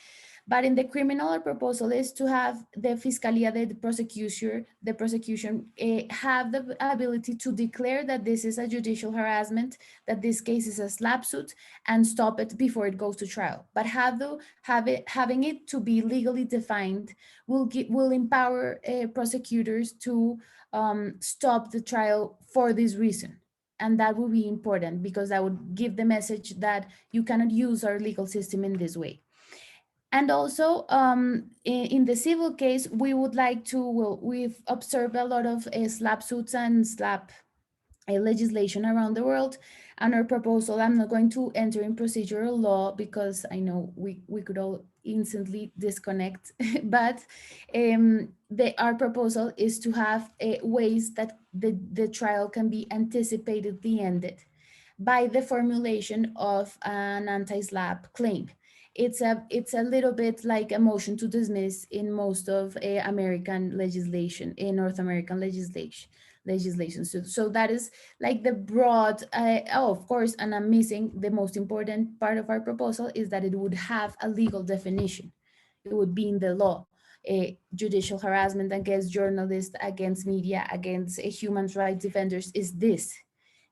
Speaker 5: But in the criminal, our proposal is to have the Fiscalia, the prosecution have the ability to declare that this is a judicial harassment, that this case is a slap suit, and stop it before it goes to trial. But having it to be legally defined will empower prosecutors to stop the trial for this reason. And that will be important because that would give the message that you cannot use our legal system in this way. And also in the civil case, we would like to, well, we've observed a lot of slap suits and slap legislation around the world. And our proposal, I'm not going to enter in procedural law because I know we could all instantly disconnect, but our proposal is to have ways that the trial can be anticipatedly ended by the formulation of an anti-slap claim. It's a little bit like a motion to dismiss in most of American legislation, in North American legislation. So that is like the broad, of course, and I'm missing the most important part of our proposal is that it would have a legal definition. It would be in the law. Judicial harassment against journalists, against media, against human rights defenders is this.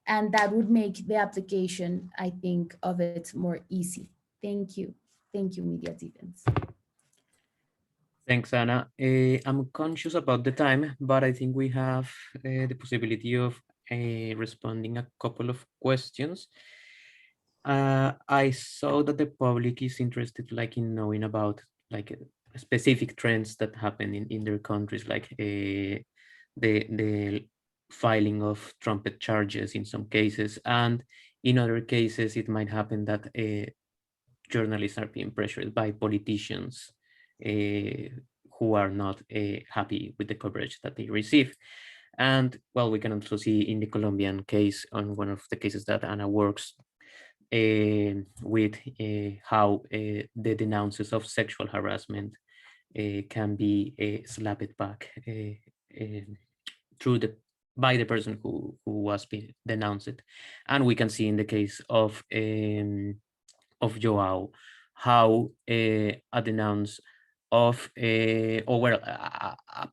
Speaker 5: And that would make the application, I think, of it more easy. Thank you. Thank you, Media Defense.
Speaker 1: Thanks, Anna. I'm conscious about the time, but I think we have the possibility of responding a couple of questions. I saw that the public is interested in knowing about specific trends that happen in their countries, like the filing of trumpet charges in some cases, and in other cases it might happen that journalists are being pressured by politicians who are not happy with the coverage that they receive. And well, we can also see in the Colombian case, on one of the cases that Anna works with, how the denouncers of sexual harassment can be slapped back by the person who was being denounced. And we can see in the case of João how a denounce of a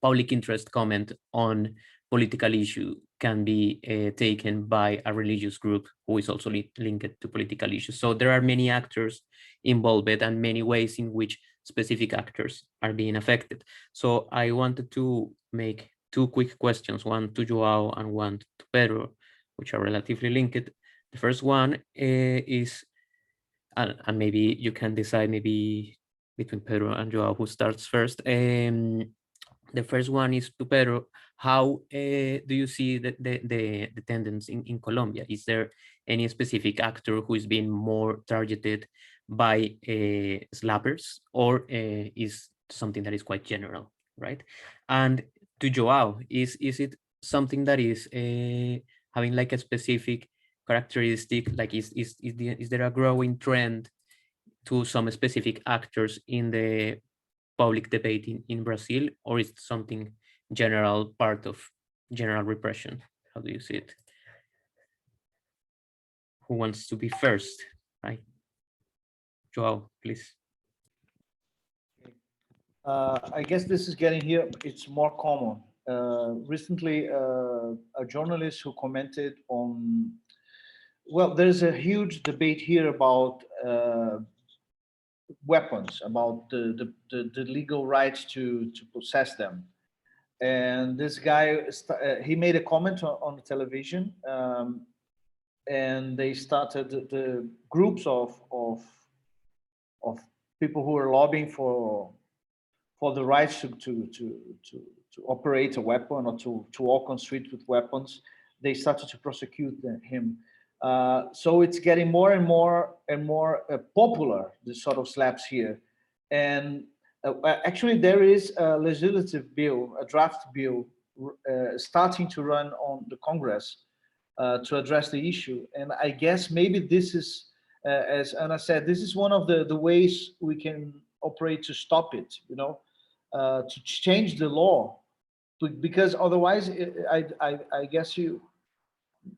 Speaker 1: public interest comment on political issue can be taken by a religious group who is also linked to political issues. So there are many actors involved and many ways in which specific actors are being affected. So I wanted to make two quick questions, one to João and one to Pedro, which are relatively linked. The first one is, and maybe you can decide maybe between Pedro and João who starts first. The first one is to Pedro. How do you see the tendency in Colombia? Is there any specific actor who is being more targeted by slappers, or is something that is quite general, right? And to João, is it something that is having a specific characteristic, is there a growing trend to some specific actors in the public debate in Brazil, or is it something general, part of general repression? How do you see it? Who wants to be first? Right, João, please.
Speaker 2: I guess this is getting here, it's more common. Recently, a journalist who commented on, well, there's a huge debate here about weapons, about the legal rights to possess them. And this guy, he made a comment on the television, and they started the groups of people who are lobbying for the rights to operate a weapon or to walk on street with weapons. They started to prosecute him. So it's getting more and more popular, this sort of slaps here. And actually there is a legislative bill, a draft bill starting to run on the Congress to address the issue. And I guess maybe this is, as Anna said, this is one of the ways we can operate to stop it, to change the law, because otherwise I guess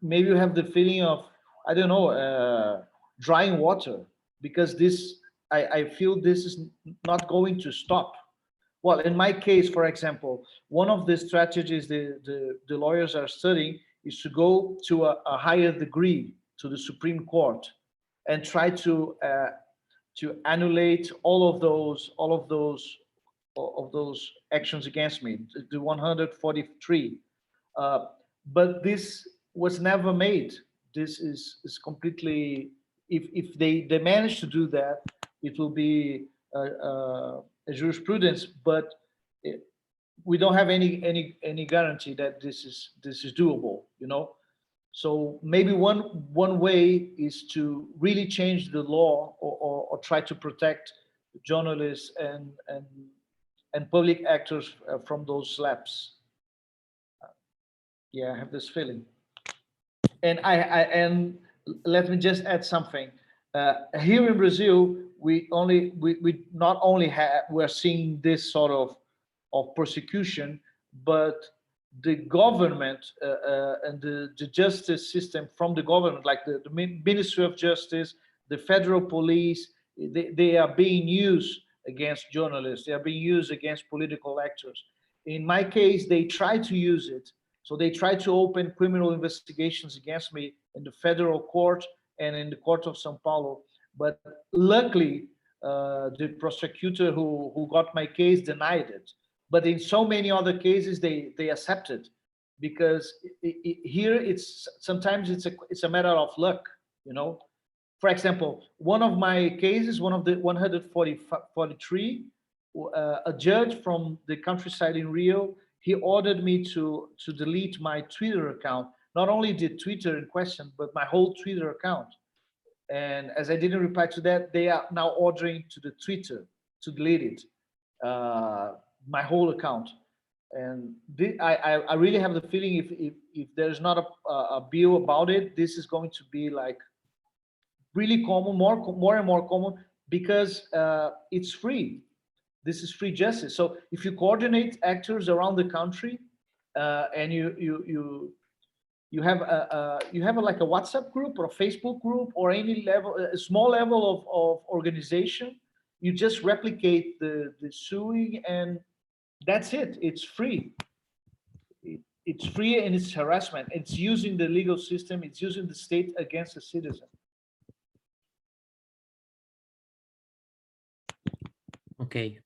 Speaker 2: maybe you have the feeling of, I don't know, drying water, because this I feel this is not going to stop. Well, in my case, for example, one of the strategies the lawyers are studying is to go to a higher degree, to the Supreme Court, and try to annulate all of those actions against me, the 143. But this was never made. This is completely, if they manage to do that, it will be a jurisprudence, but we don't have any guarantee that this is doable, you know. So maybe one way is to really change the law, or try to protect journalists and public actors from those slaps. Yeah, I have this feeling. And and let me just add something. Here in Brazil, we not only we're seeing this sort of persecution, but the government and the justice system from the government, like the Ministry of Justice, the federal police, they are being used against journalists. They are being used against political actors. In my case, they try to use it. So they tried to open criminal investigations against me in the federal court and in the court of São Paulo. But luckily, the prosecutor who got my case denied it. But in so many other cases, they accepted, because here it's sometimes it's a matter of luck, you know. For example, one of my cases, one of the 143, a judge from the countryside in Rio, he ordered me to delete my Twitter account, not only the Twitter in question, but my whole Twitter account. And as I didn't reply to that, they are now ordering to the Twitter to delete it, my whole account. And I really have the feeling if there's not a bill about it, this is going to be like really common, more and more common, because it's free. This is free justice. So if you coordinate actors around the country, and you have like a WhatsApp group or a Facebook group or any level, a small level of organization, you just replicate the suing, and that's it. It's free. It's free, and it's harassment. It's using the legal system. It's using the state against a citizen.
Speaker 1: Okay.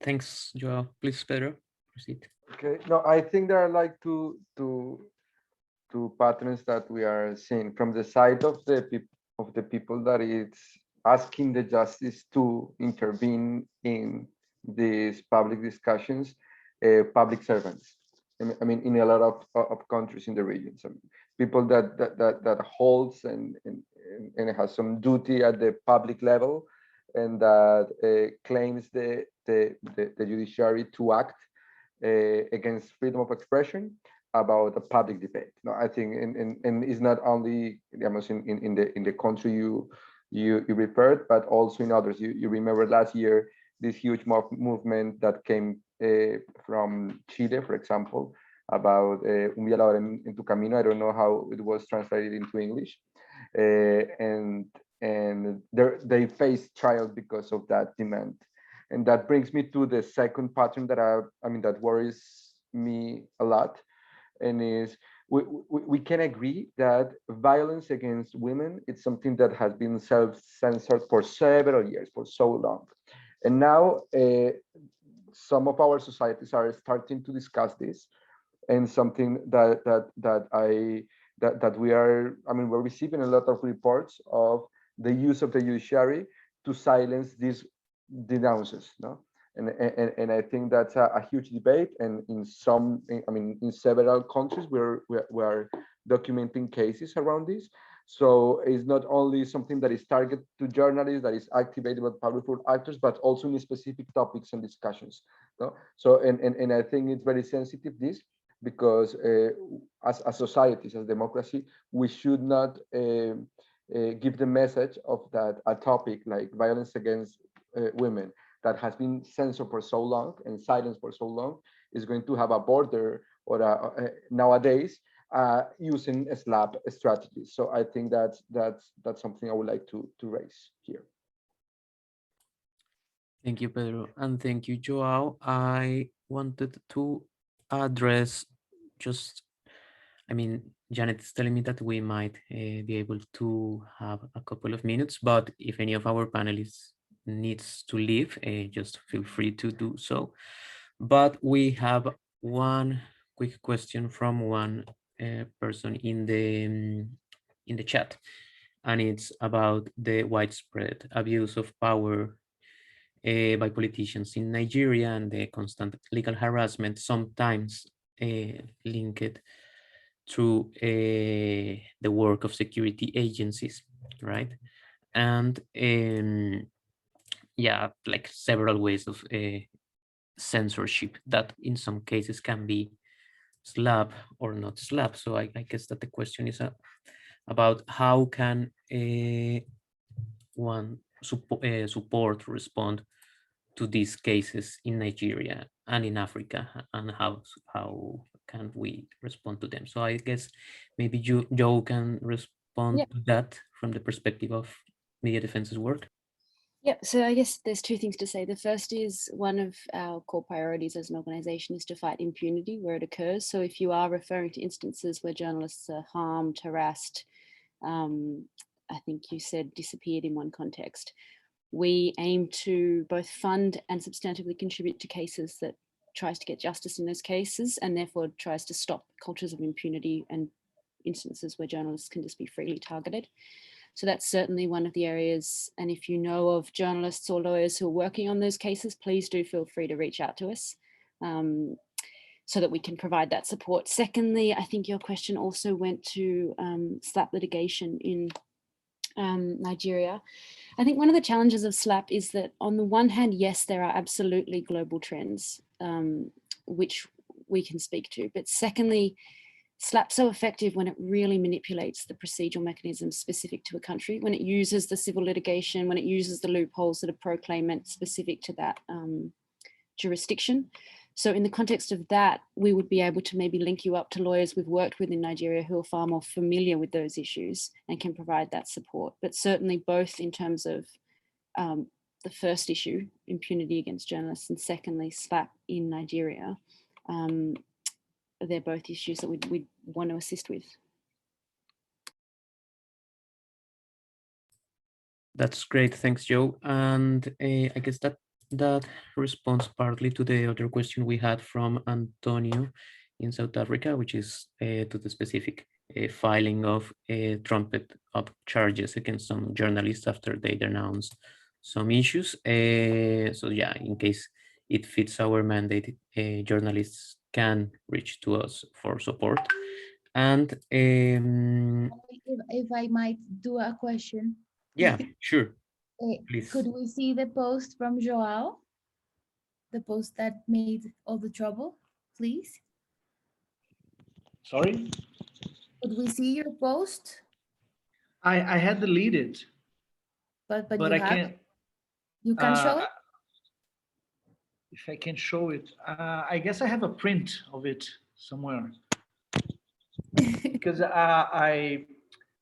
Speaker 1: Thanks, Joao. Please, Pedro, proceed.
Speaker 3: Okay. No, I think there are like two patterns that we are seeing from the side of the people that it's asking the justice to intervene in these public discussions, public servants. I mean, in a lot of countries in the regions, I mean, people that holds and has some duty at the public level, and that claims the judiciary to act against freedom of expression about a public debate. No, I think, and it's not only in the country you referred, but also in others. You remember last year this huge movement that came from Chile, for example, about un violador en tu camino. I don't know how it was translated into English, and they faced trial because of that demand. And that brings me to the second pattern that that worries me a lot, and is we can agree that violence against women is something that has been self-censored for several years, for so long. And now some of our societies are starting to discuss this, and something that we are, we're receiving a lot of reports of the use of the judiciary to silence these denounces, no? And I think that's a huge debate, and in several countries we are documenting cases around this. So it's not only something that is targeted to journalists, that is activated by powerful actors, but also in specific topics and discussions, no? So and I think it's very sensitive, this, because as societies, as democracy, we should not give the message of that a topic like violence against women that has been censored for so long and silenced for so long is going to have a border, or nowadays using slab strategies. So I think that's something I would like to raise here.
Speaker 1: Thank you, Pedro, and thank you, Joao. I wanted to address just, I mean, Janet is telling me that we might be able to have a couple of minutes, but if any of our panelists needs to leave, just feel free to do so. But we have one quick question from one person in the chat, and it's about the widespread abuse of power by politicians in Nigeria and the constant legal harassment, sometimes linked through the work of security agencies, right? And yeah, like several ways of censorship that in some cases can be slab or not slab. So I guess that the question is about how can one support respond to these cases in Nigeria and in Africa, and how can we respond to them? So I guess maybe Joe can respond to that from the perspective of media defense's work.
Speaker 4: Yeah, so I guess there's two things to say. The first is one of our core priorities as an organization is to fight impunity where it occurs. So if you are referring to instances where journalists are harmed, harassed, I think you said disappeared in one context, we aim to both fund and substantively contribute to cases that tries to get justice in those cases and therefore tries to stop cultures of impunity and instances where journalists can just be freely targeted. So that's certainly one of the areas. And if you know of journalists or lawyers who are working on those cases, please do feel free to reach out to us so that we can provide that support. Secondly, I think your question also went to SLAP litigation in Nigeria. I think one of the challenges of SLAP is that on the one hand, yes, there are absolutely global trends, which we can speak to. But secondly, SLAP's so effective when it really manipulates the procedural mechanisms specific to a country, when it uses the civil litigation, when it uses the loopholes that are proclaimant specific to that jurisdiction. So in the context of that, we would be able to maybe link you up to lawyers we've worked with in Nigeria who are far more familiar with those issues and can provide that support. But certainly both in terms of the first issue, impunity against journalists, and secondly, SLAP in Nigeria, they're both issues that we'd want to assist with.
Speaker 1: That's great, thanks, Joe. And I guess that responds partly to the other question we had from Antonio in South Africa, which is to the specific filing of trumped up charges against some journalists after they denounced some issues. So yeah, in case it fits our mandate, journalists can reach to us for support. And
Speaker 5: if I might do a question.
Speaker 1: Yeah, sure. Please.
Speaker 5: Could we see the post from Joao? The post that made all the trouble, please?
Speaker 2: Sorry?
Speaker 5: Could we see your post?
Speaker 2: I had deleted,
Speaker 5: But
Speaker 2: I can't.
Speaker 5: You can show it?
Speaker 2: If I can show it, I guess I have a print of it somewhere. Because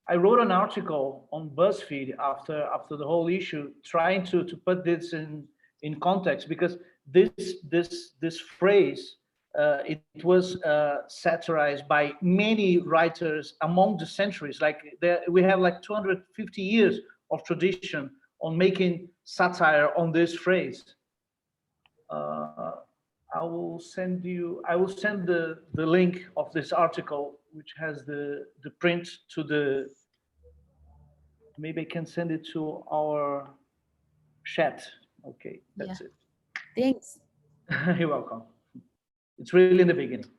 Speaker 2: I wrote an article on BuzzFeed after the whole issue, trying to put this in context, because this phrase it was satirized by many writers among the centuries. Like we have like 250 years of tradition on making satire on this phrase. I will send the link of this article, which has the print to the, maybe I can send it to our chat. Okay, that's it.
Speaker 5: Thanks.
Speaker 2: You're welcome. It's really in the beginning.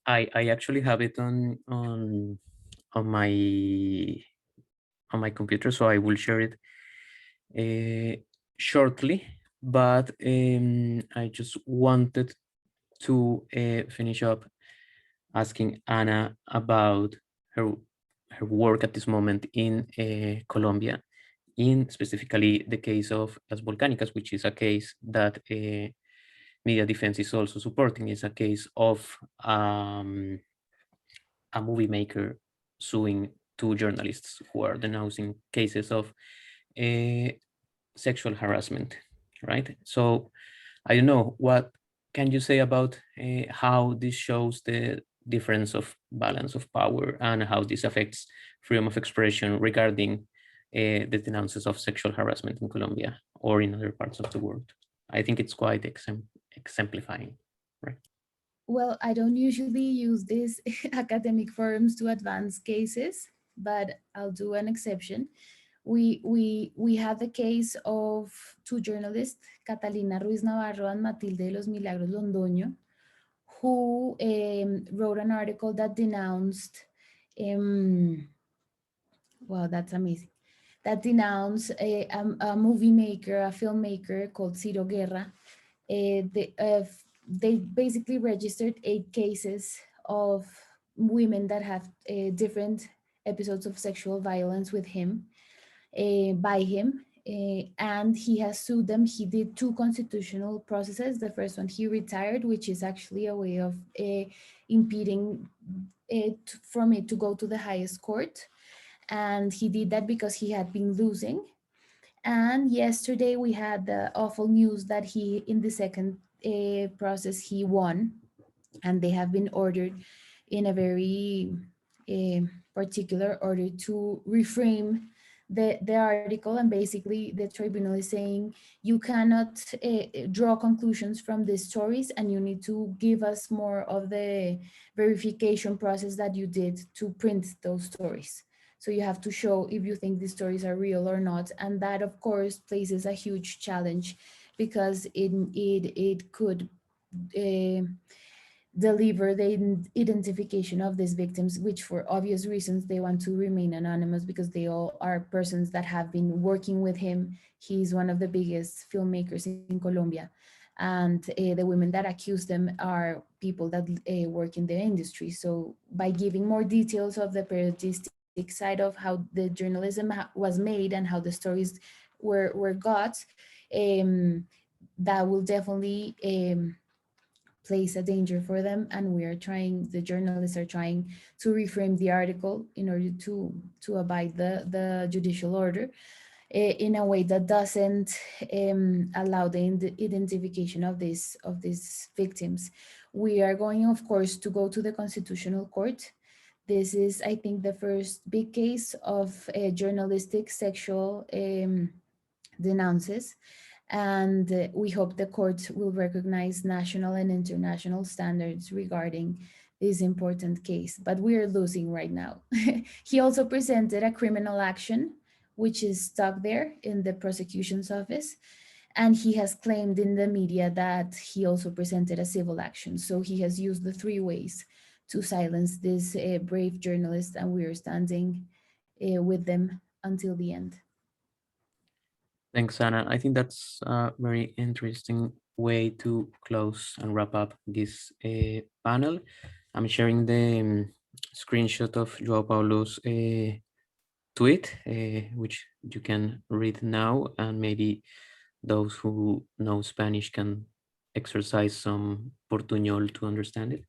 Speaker 1: I actually have it on my computer, so I will share it shortly. But I just wanted to finish up asking Anna about her work at this moment in Colombia, in specifically the case of Las Volcánicas, which is a case that media defense is also supporting. Is a case of a movie maker suing two journalists who are denouncing cases of sexual harassment, right? So I don't know, what can you say about how this shows the difference of balance of power and how this affects freedom of expression regarding the denouncers of sexual harassment in Colombia or in other parts of the world? I think it's quite exemplifying, right?
Speaker 5: Well, I don't usually use these academic forums to advance cases, but I'll do an exception. We had the case of two journalists, Catalina Ruiz Navarro and Matilde de los Milagros Londoño, who wrote an article that denounced, wow, that's amazing, that denounced a movie maker, a filmmaker called Ciro Guerra. They basically registered 8 cases of women that have different episodes of sexual violence with him, by him, and he has sued them. He did 2 constitutional processes. The first one, he retired, which is actually a way of impeding it from it to go to the highest court. And he did that because he had been losing. And yesterday we had the awful news that he, in the second process, he won, and they have been ordered in a very particular order to reframe the article. And basically the tribunal is saying you cannot draw conclusions from these stories, and you need to give us more of the verification process that you did to print those stories. So you have to show if you think these stories are real or not. And that, of course, places a huge challenge, because it could deliver the identification of these victims, which for obvious reasons they want to remain anonymous, because they all are persons that have been working with him. He's one of the biggest filmmakers in Colombia. And the women that accuse them are people that work in the industry. So by giving more details of the periodistic side of how the journalism was made and how the stories were got, that will definitely place a danger for them. And the journalists are trying to reframe the article in order to abide the judicial order in a way that doesn't allow the identification of these victims. We are going, of course, to go to the Constitutional Court. This is, I think, the first big case of journalistic sexual denounces. And we hope the court will recognize national and international standards regarding this important case. But we are losing right now. He also presented a criminal action, which is stuck there in the prosecution's office. And he has claimed in the media that he also presented a civil action. So he has used the 3 ways to silence this brave journalist, and we are standing with them until the end.
Speaker 1: Thanks, Anna. I think that's a very interesting way to close and wrap up this panel. I'm sharing the screenshot of João Paulo's tweet, which you can read now, and maybe those who know Spanish can exercise some portuñol to understand it.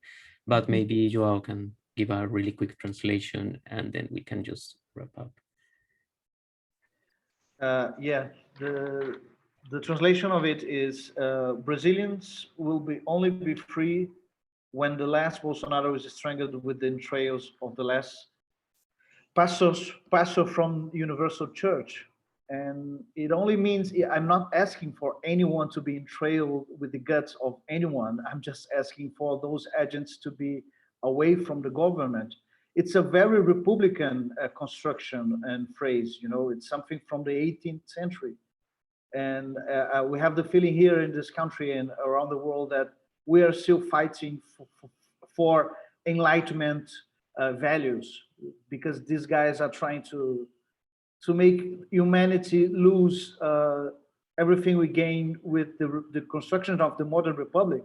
Speaker 1: But maybe João can give a really quick translation, and then we can just wrap up.
Speaker 2: Yeah, the translation of it is Brazilians will only be free when the last Bolsonaro is strangled with the entrails of the last pastor from Universal Church. And it only means, I'm not asking for anyone to be entrailed with the guts of anyone. I'm just asking for those agents to be away from the government. It's a very Republican construction and phrase, it's something from the 18th century. And we have the feeling here in this country and around the world that we are still fighting for enlightenment values, because these guys are trying to make humanity lose everything we gained with the construction of the modern republic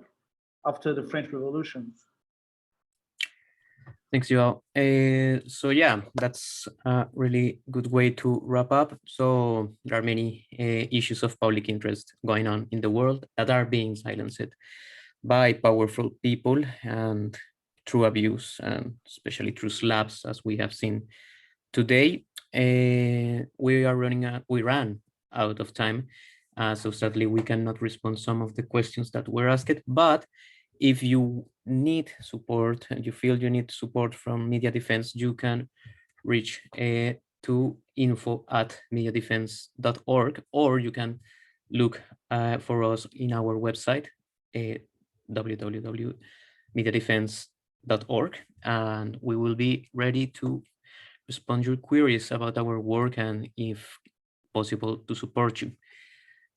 Speaker 2: after the French Revolution.
Speaker 1: Thanks, João. So yeah, that's a really good way to wrap up. So there are many issues of public interest going on in the world that are being silenced by powerful people and through abuse, and especially through slabs, as we have seen today. We ran out of time. So sadly, we cannot respond some of the questions that were asked, but if you need support and you feel you need support from Media Defense, you can reach to info@mediadefense.org, or you can look for us in our website, www.mediadefense.org, and we will be ready to respond your queries about our work and, if possible, to support you.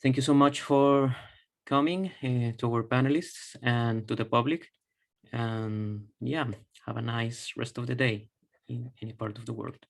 Speaker 1: Thank you so much for coming, to our panelists and to the public. And yeah, have a nice rest of the day in any part of the world.